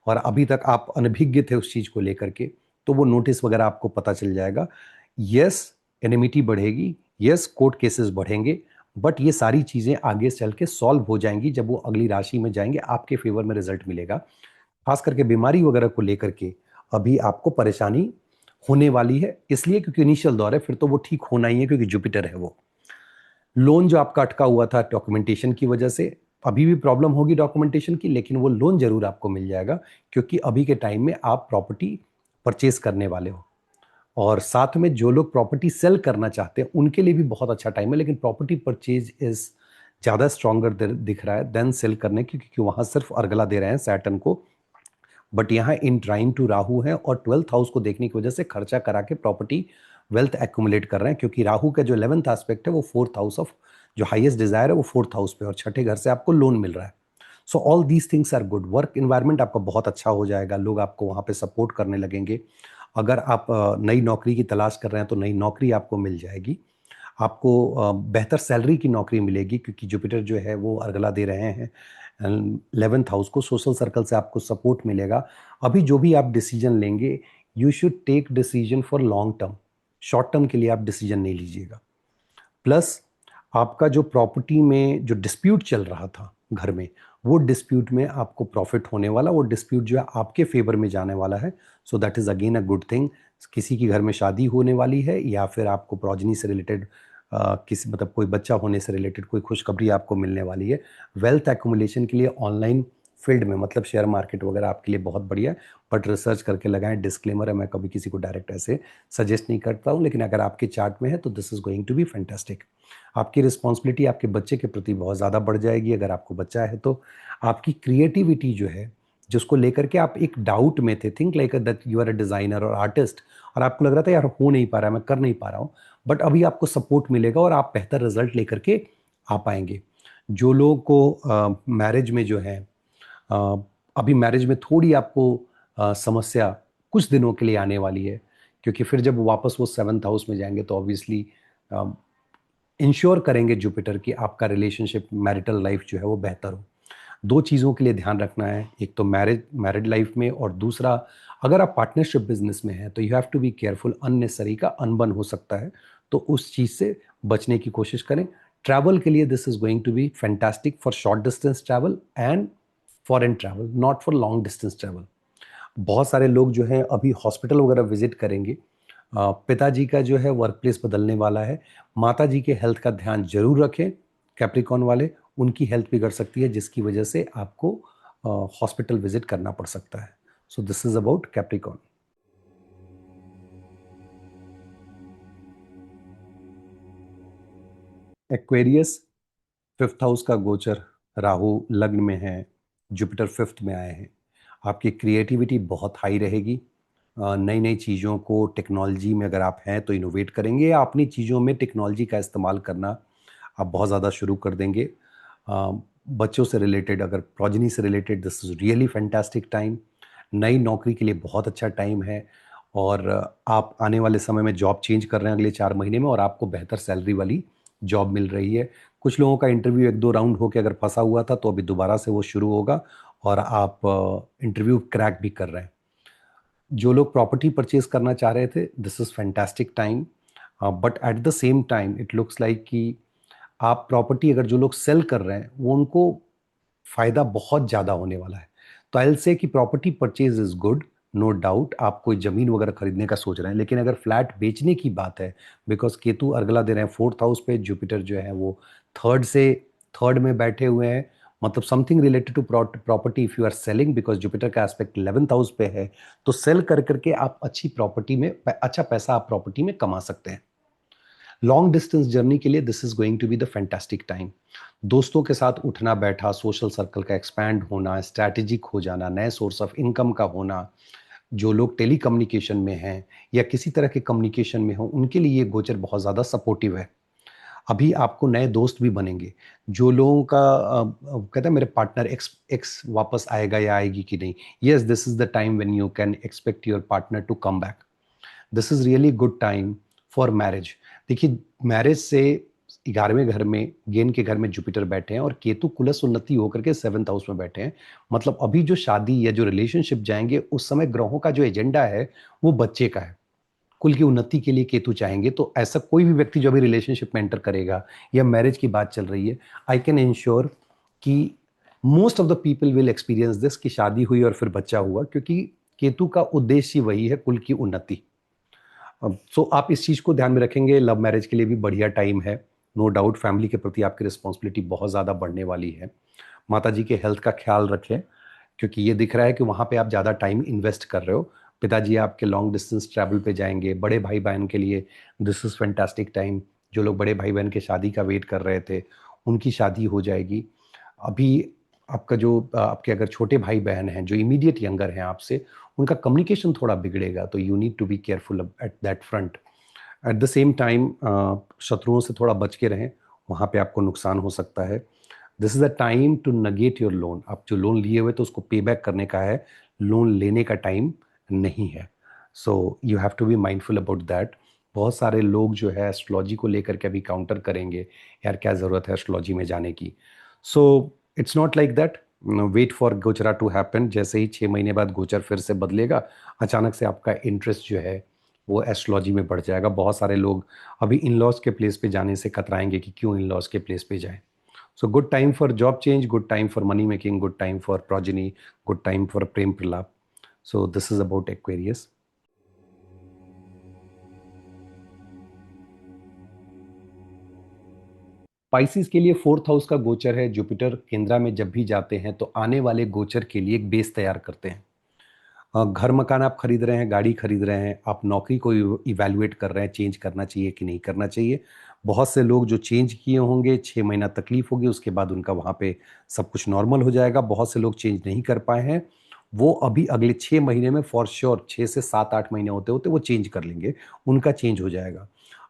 और अभी तक आप अनभिज्ञ थे उस चीज को लेकर के, तो वो नोटिस वगैरह आपको पता चल जाएगा। यस, एनिमिटी बढ़ेगी, यस कोर्ट केसेस बढ़ेंगे, बट ये सारी चीजें आगे चल के सॉल्व हो जाएंगी। जब वो अगली राशि में जाएंगे आपके फेवर में रिजल्ट मिलेगा। खास करके बीमारी वगैरह को लेकर के अभी आपको परेशानी होने वाली है, इसलिए क्योंकि इनिशियल दौर है, फिर तो वो ठीक होना ही है क्योंकि जुपिटर है वो। लोन जो आपका अटका हुआ था डॉक्यूमेंटेशन की वजह से, अभी भी प्रॉब्लम होगी डॉक्यूमेंटेशन की, लेकिन वो लोन जरूर आपको मिल जाएगा, क्योंकि अभी के टाइम में आप प्रॉपर्टी परचेज करने वाले हो। और साथ में जो लोग प्रॉपर्टी सेल करना चाहते हैं उनके लिए भी बहुत अच्छा टाइम है, लेकिन प्रॉपर्टी परचेज इज ज़्यादा स्ट्रॉन्गर दिख रहा है देन सेल करने की, क्योंकि वहां सिर्फ अर्गला दे रहे हैं सैटर्न को। बट यहाँ इन ट्राइन टू राहु है और 12th हाउस को देखने की वजह से खर्चा करा के प्रॉपर्टी वेल्थ एक्यूमुलेट कर रहे हैं, क्योंकि राहु का जो 11th एस्पेक्ट है वो 4th हाउस ऑफ, जो हाईएस्ट डिजायर है वो 4th हाउस पे, और छठे घर से आपको लोन मिल रहा है। So all these things are good. Work environment आपका बहुत अच्छा हो जाएगा, लोग आपको वहाँ पे सपोर्ट करने लगेंगे। अगर आप नई नौकरी की तलाश कर रहे हैं तो नई नौकरी आपको मिल जाएगी। आपको बेहतर सैलरी की नौकरी मिलेगी, क्योंकि जुपिटर जो है वो अर्गला दे रहे हैं 11th हाउस को। सोशल सर्कल से आपको सपोर्ट मिलेगा। अभी जो भी आप डिसीजन लेंगे, you should take decision for long term, short term के लिए आप डिसीजन नहीं लीजिएगा। प्लस आपका जो प्रॉपर्टी में जो डिस्प्यूट चल रहा था घर में, वो डिस्प्यूट में आपको प्रॉफिट होने वाला, वो डिस्प्यूट जो है आपके फेवर में जाने वाला है। So that is again a good thing. किसी की घर में शादी होने वाली है, या फिर आपको प्रोजनी से रिलेटेड किसी मतलब कोई बच्चा होने से रिलेटेड कोई खुशखबरी आपको मिलने वाली है। वेल्थ एक्युमुलेशन के लिए ऑनलाइन फील्ड में, मतलब शेयर मार्केट वगैरह आपके लिए बहुत बढ़िया है, बट रिसर्च करके लगाएं। डिस्क्लेमर है, मैं कभी किसी को डायरेक्ट ऐसे सजेस्ट नहीं करता हूँ, लेकिन अगर आपके चार्ट में है तो this is going to be fantastic. आपकी रिस्पॉन्सिबिलिटी आपके बच्चे के प्रति बहुत ज़्यादा बढ़ जाएगी। अगर आपको बच्चा है तो आपकी क्रिएटिविटी जो है, जिसको लेकर के आप एक डाउट में थे, think like that you are a designer और आर्टिस्ट, और आपको लग रहा था यार हो नहीं पा रहा है, मैं कर नहीं पा रहा हूँ, बट अभी आपको सपोर्ट मिलेगा और आप बेहतर रिजल्ट लेकर के आ पाएंगे। जो लोगों को मैरिज में जो है, अ, अभी मैरिज में थोड़ी आपको समस्या कुछ दिनों के लिए आने वाली है, क्योंकि फिर जब वापस वो 7th हाउस में जाएंगे तो ऑब्वियसली इंश्योर करेंगे जुपिटर कि आपका रिलेशनशिप, मैरिटल लाइफ जो है वो बेहतर हो। दो चीज़ों के लिए ध्यान रखना है, एक तो मैरिड लाइफ में, और दूसरा अगर आप पार्टनरशिप बिजनेस में हैं तो you have to be careful, unnecessary का अनबन हो सकता है, तो उस चीज़ से बचने की कोशिश करें। ट्रैवल के लिए this is going to be fantastic for short distance travel and foreign travel, not for long distance travel. बहुत सारे लोग जो हैं अभी हॉस्पिटल वगैरह विजिट करेंगे। पिताजी का जो है वर्क प्लेस बदलने वाला है। माता जी के हेल्थ का ध्यान जरूर रखें, कैप्रिकॉन वाले, उनकी हेल्थ बिगड़ सकती है जिसकी वजह से आपको हॉस्पिटल विजिट करना पड़ सकता है। So this is about Capricorn. Aquarius 5th house का गोचर, राहु लग्न में है, जुपिटर 5th में आए हैं। आपकी क्रिएटिविटी बहुत हाई रहेगी। नई नई चीज़ों को टेक्नोलॉजी में अगर आप हैं तो इनोवेट करेंगे, या अपनी चीज़ों में टेक्नोलॉजी का इस्तेमाल करना आप बहुत ज़्यादा शुरू कर देंगे। अ, बच्चों से रिलेटेड, अगर प्रोजनी से related, this is really fantastic time. नई नौकरी के लिए बहुत अच्छा टाइम है। और आप आने वाले समय में जॉब चेंज कर रहे हैं अगले 4 महीने में, और आपको बेहतर सैलरी वाली जॉब मिल रही है। कुछ लोगों का इंटरव्यू 1-2 राउंड होके अगर फँसा हुआ था, तो अभी दोबारा से वो शुरू होगा और आप इंटरव्यू क्रैक भी कर रहे हैं। जो लोग प्रॉपर्टी परचेज करना चाह रहे थे, this is fantastic time. But at the same time it looks like कि आप प्रॉपर्टी अगर जो लोग सेल कर रहे हैं, वो उनको फ़ायदा बहुत ज़्यादा होने वाला है। तो आई विल से कि property purchase is good, no doubt. आप कोई ज़मीन वगैरह खरीदने का सोच रहे हैं, लेकिन अगर फ्लैट बेचने की बात है, बिकॉज़ केतु अर्गला दे रहे हैं 4th हाउस पे, जुपिटर जो है वो 3rd में बैठे हुए हैं। मतलब something related to property if you are selling, because Jupiter का एस्पेक्ट 11th हाउस पे है, तो सेल कर के आप अच्छी प्रॉपर्टी में अच्छा पैसा आप प्रॉपर्टी में कमा सकते हैं। लॉन्ग डिस्टेंस जर्नी के लिए this is going to be the fantastic time. दोस्तों के साथ उठना बैठा, सोशल सर्कल का एक्सपैंड होना, स्ट्रैटेजिक हो जाना, नए सोर्स ऑफ इनकम का होना, जो लोग टेली कम्युनिकेशन में हैं या किसी तरह के कम्युनिकेशन में हो, उनके लिए ये गोचर बहुत ज़्यादा सपोर्टिव है। अभी आपको नए दोस्त भी बनेंगे। जो लोगों का कहते हैं मेरे पार्टनर एक्स एक्स वापस आएगा या आएगी कि नहीं, yes, this is the time when you can expect your partner to come back. This is really good time for marriage. देखिए, मैरिज से 11वें घर में, गेन के घर में जुपिटर बैठे हैं और केतु कुलस उन्नति होकर के 7th हाउस में बैठे हैं। मतलब अभी जो शादी या जो रिलेशनशिप जाएंगे, उस समय ग्रहों का जो एजेंडा है वो बच्चे का है। कुल की उन्नति के लिए केतु चाहेंगे। तो ऐसा कोई भी व्यक्ति जो अभी रिलेशनशिप में एंटर करेगा या मैरिज की बात चल रही है, आई कैन इंश्योर कि most of the people will experience this, कि शादी हुई और फिर बच्चा हुआ, क्योंकि केतु का उद्देश्य ही वही है, कुल की उन्नति। सो आप इस चीज़ को ध्यान में रखेंगे। लव मैरिज के लिए भी बढ़िया टाइम है। नो डाउट फैमिली के प्रति आपकी रिस्पॉन्सिबिलिटी बहुत ज़्यादा बढ़ने वाली है। माता जी के हेल्थ का ख्याल रखें, क्योंकि ये दिख रहा है कि वहाँ पे आप ज़्यादा टाइम इन्वेस्ट कर रहे हो। पिताजी आपके लॉन्ग डिस्टेंस ट्रैवल पे जाएंगे। बड़े भाई बहन के लिए दिस इज़ फैंटास्टिक टाइम। जो लोग बड़े भाई बहन के शादी का वेट कर रहे थे, उनकी शादी हो जाएगी। अभी आपका जो आपके अगर छोटे भाई बहन हैं जो इमीडिएट यंगर हैं आपसे, उनका कम्युनिकेशन थोड़ा बिगड़ेगा, तो you need to be careful at that front. At the same time शत्रुओं से थोड़ा बच के रहें, वहाँ पे आपको नुकसान हो सकता है। This is a time to negate your loan. आप जो लोन लिए हुए तो उसको पे बैक करने का है, लोन लेने का टाइम नहीं है। So you have to be mindful about that. बहुत सारे लोग जो है एस्ट्रोलॉजी को लेकर के अभी काउंटर करेंगे, यार क्या ज़रूरत है एस्ट्रोलॉजी में जाने की। So it's not like that. Wait for गोचरा टू हैपन। जैसे ही 6 महीने बाद गोचर फिर से बदलेगा, अचानक से आपका इंटरेस्ट जो है वो एस्ट्रोलॉजी में बढ़ जाएगा। बहुत सारे लोग अभी इन लॉज के प्लेस पे जाने से कतराएंगे कि क्यों इन लॉज के प्लेस पे जाएं। So good time for job change, good time for money making, good time for progeny, good time for prem prilap. So this is about Aquarius. Pisces के लिए 4th हाउस का गोचर है। Jupiter केंद्रा में जब भी जाते हैं तो आने वाले गोचर के लिए एक बेस तैयार करते हैं। घर मकान आप खरीद रहे हैं, गाड़ी खरीद रहे हैं, आप नौकरी को इवैल्यूएट कर रहे हैं, चेंज करना चाहिए कि नहीं करना चाहिए। बहुत से लोग जो चेंज किए होंगे, 6 महीना तकलीफ होगी, उसके बाद उनका वहाँ पे सब कुछ नॉर्मल हो जाएगा। बहुत से लोग चेंज नहीं कर पाए हैं, वो अभी अगले 6 महीने में फॉर श्योर 6 से 7-8 महीने होते होते वो चेंज कर लेंगे, उनका चेंज हो जाएगा।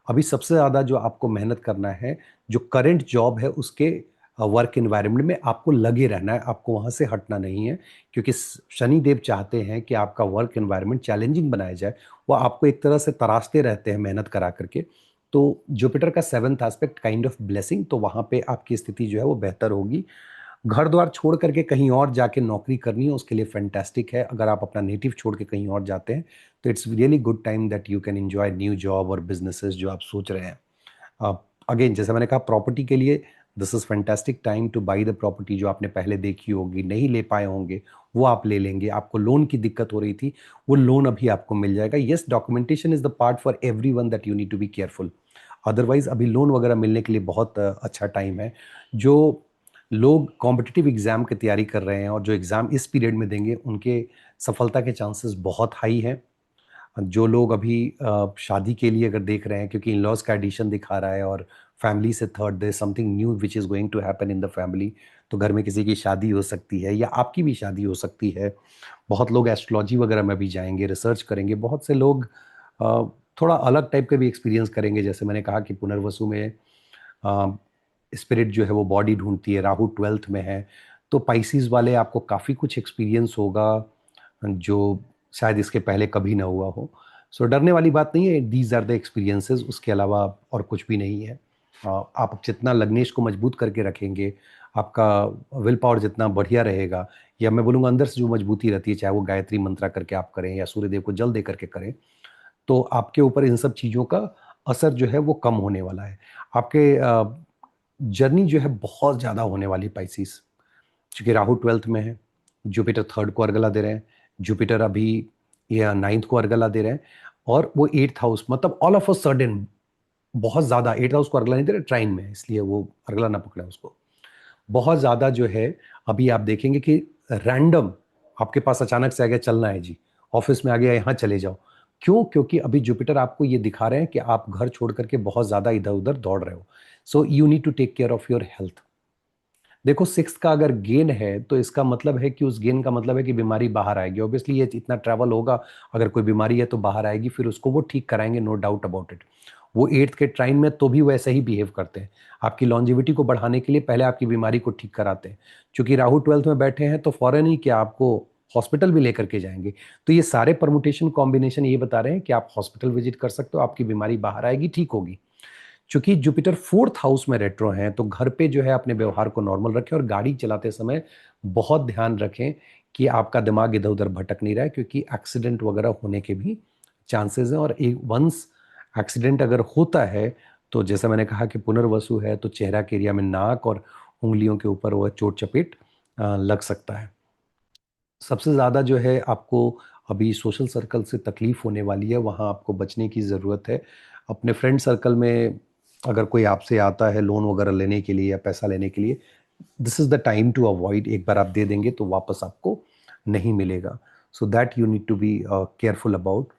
अभी सबसे ज़्यादा जो आपको मेहनत करना है, जो करंट जॉब है उसके वर्क इन्वायरमेंट में आपको लगे रहना है, आपको वहाँ से हटना नहीं है। क्योंकि शनि देव चाहते हैं कि आपका वर्क एनवायरनमेंट चैलेंजिंग बनाया जाए। वो आपको एक तरह से तराशते रहते हैं मेहनत करा करके। तो जुपिटर का 7th aspect kind of blessing, तो वहाँ पे आपकी स्थिति जो है वो बेहतर होगी। घर द्वार छोड़ करके कहीं और जाके नौकरी करनी है, उसके लिए फैंटास्टिक है। अगर आप अपना नेटिव छोड़ के कहीं और जाते हैं, तो it's really good time that you can enjoy new job और बिजनेसेस जो आप सोच रहे हैं। अगेन जैसे मैंने कहा, प्रॉपर्टी के लिए this is fantastic time two by the property. जो आपने पहले देखी होगी, नहीं ले पाए होंगे, वो आप ले लेंगे। आपको लोन की दिक्कत हो रही थी, वो लोन अभी आपको मिल जाएगा। Yes, documentation is the part for every one that you need to be careful. Otherwise अभी लोन वगैरह मिलने के लिए बहुत अच्छा टाइम है। जो लोग कॉम्पिटिटिव एग्जाम की तैयारी कर रहे हैं और जो एग्जाम इस पीरियड में देंगे, उनके सफलता के चांसेस बहुत हाई हैं। जो लोग अभी शादी के लिए अगर देख रहे हैं, क्योंकि इन लॉज का एडिशन दिखा रहा है और फैमिली से third, there something new which is going to happen in the family. तो घर में किसी की शादी हो सकती है या आपकी भी शादी हो सकती है। बहुत लोग एस्ट्रोलॉजी वगैरह में भी जाएंगे, रिसर्च करेंगे। बहुत से लोग थोड़ा अलग टाइप का भी एक्सपीरियंस करेंगे। जैसे मैंने कहा कि पुनर्वसु में स्पिरिट जो है वो बॉडी ढूंढती है, राहु 12th में है। तो पाइसिस वाले आपको काफ़ी कुछ एक्सपीरियंस होगा जो शायद इसके पहले कभी ना हुआ हो। सो डरने वाली बात नहीं है, दीज आर द एक्सपीरियंसेस, उसके अलावा और कुछ भी नहीं है। आप जितना लग्नेश को मजबूत करके रखेंगे, आपका विल पावर जितना बढ़िया रहेगा, या मैं बोलूँगा अंदर से जो मजबूती रहती है, चाहे वो गायत्री मंत्रा करके आप करें या सूर्यदेव को जल दे करके करें, तो आपके ऊपर इन सब चीज़ों का असर जो है वो कम होने वाला है। आपके जर्नी जो है बहुत ज़्यादा होने वाली पाइसिस, क्योंकि राहु 12th में है, जुपिटर 3rd को अर्गला दे रहे हैं, जुपिटर अभी या 9th को अर्गला दे रहे हैं, और वो 8th हाउस, मतलब ऑल ऑफ अ सडन बहुत ज़्यादा 8th हाउस को अर्गला नहीं दे रहे, ट्राइन में है, इसलिए वो अर्गला ना पकड़े उसको। बहुत ज़्यादा जो है अभी आप देखेंगे कि रैंडम आपके पास अचानक से आ गया, चलना है जी, ऑफिस में आ गया, यहाँ चले जाओ। क्यों? क्योंकि अभी जुपिटर आपको ये दिखा रहे हैं कि आप घर छोड़ करके बहुत ज़्यादा इधर उधर दौड़ रहे हो। So you need to take care of your health. देखो, 6 का अगर गेन है तो इसका मतलब है कि उस गेन का मतलब है कि बीमारी बाहर आएगी। ऑब्वियसली ये इतना ट्रैवल होगा, अगर कोई बीमारी है तो बाहर आएगी, फिर उसको वो ठीक कराएंगे, नो डाउट अबाउट इट। वो 8th के ट्राइन में तो भी वैसे ही बिहेव करते हैं। आपकी लॉन्जिविटी को बढ़ाने के लिए पहले आपकी बीमारी को ठीक कराते हैं। चूंकि राहु 12th में बैठे हैं तो फौरन ही क्या आपको हॉस्पिटल भी लेकर के जाएंगे। तो ये सारे परमुटेशन कॉम्बिनेशन ये बता रहे हैं कि आप हॉस्पिटल विजिट कर सकते हो, आपकी बीमारी बाहर आएगी, ठीक होगी। चूंकि जुपिटर 4th हाउस में रेट्रो हैं, तो घर पे जो है अपने व्यवहार को नॉर्मल रखें, और गाड़ी चलाते समय बहुत ध्यान रखें कि आपका दिमाग इधर उधर भटक नहीं रहा है, क्योंकि एक्सीडेंट वगैरह होने के भी चांसेस हैं। और एक वंस एक्सीडेंट अगर होता है तो जैसा मैंने कहा कि पुनर्वसु है, तो चेहरा के एरिया में, नाक और उंगलियों के ऊपर वह चोट चपेट लग सकता है। सबसे ज़्यादा जो है आपको अभी सोशल सर्कल से तकलीफ होने वाली है, वहाँ आपको बचने की ज़रूरत है। अपने फ्रेंड सर्कल में अगर कोई आपसे आता है लोन वगैरह लेने के लिए या पैसा लेने के लिए, this is the time to avoid. एक बार आप दे देंगे तो वापस आपको नहीं मिलेगा। So that you need to be careful about.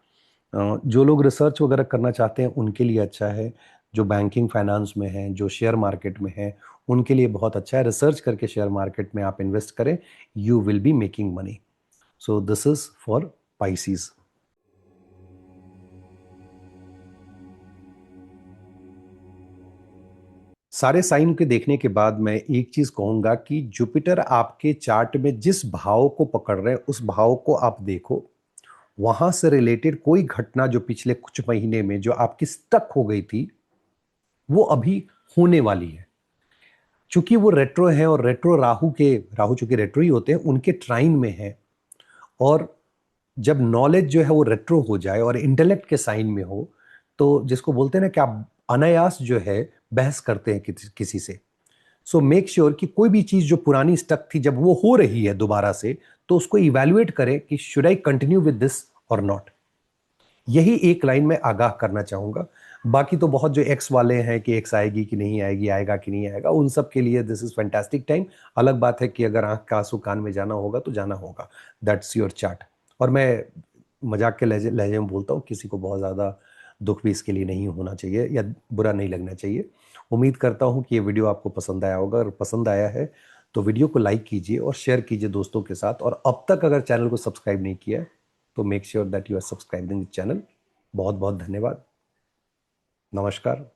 जो लोग रिसर्च वगैरह करना चाहते हैं उनके लिए अच्छा है। जो बैंकिंग फाइनेंस में हैं, जो शेयर मार्केट में हैं, उनके लिए बहुत अच्छा है। रिसर्च करके शेयर मार्केट में आप इन्वेस्ट करें, you will be making money. So this is for Pisces. सारे साइन के देखने के बाद मैं एक चीज कहूंगा कि जुपिटर आपके चार्ट में जिस भाव को पकड़ रहे हैं, उस भाव को आप देखो। वहां से रिलेटेड कोई घटना जो पिछले कुछ महीने में जो आपकी स्टक हो गई थी, वो अभी होने वाली है। चूंकि वो रेट्रो है, और रेट्रो राहु चूंकि रेट्रो ही होते हैं, उनके ट्राइन में है। और जब नॉलेज जो है वो रेट्रो हो जाए और इंटेलेक्ट के साइन में हो, तो जिसको बोलते हैं ना कि आप अनायास जो है बहस करते हैं किसी से। सो मेक श्योर कि कोई भी चीज जो पुरानी स्टक थी, जब वो हो रही है दोबारा से, तो उसको इवैल्यूएट करें कि should I continue with this और नॉट। यही एक लाइन में आगाह करना चाहूंगा। बाकी तो बहुत जो एक्स वाले हैं कि एक्स आएगी कि नहीं आएगी, आएगा कि नहीं आएगा, उन सब के लिए दिस इज फैंटास्टिक टाइम। अलग बात है कि अगर आंख का आंसू कान में जाना होगा तो जाना होगा, दैट्स योर चार्ट। और मैं मजाक के लहजे लहजे में बोलता हूँ, किसी को बहुत ज़्यादा दुख भी इसके लिए नहीं होना चाहिए या बुरा नहीं लगना चाहिए। उम्मीद करता हूँ कि ये वीडियो आपको पसंद आया होगा, और पसंद आया है तो वीडियो को लाइक कीजिए और शेयर कीजिए दोस्तों के साथ। और अब तक अगर चैनल को सब्सक्राइब नहीं किया है तो make sure that you are subscribing the channel. बहुत बहुत धन्यवाद। नमस्कार।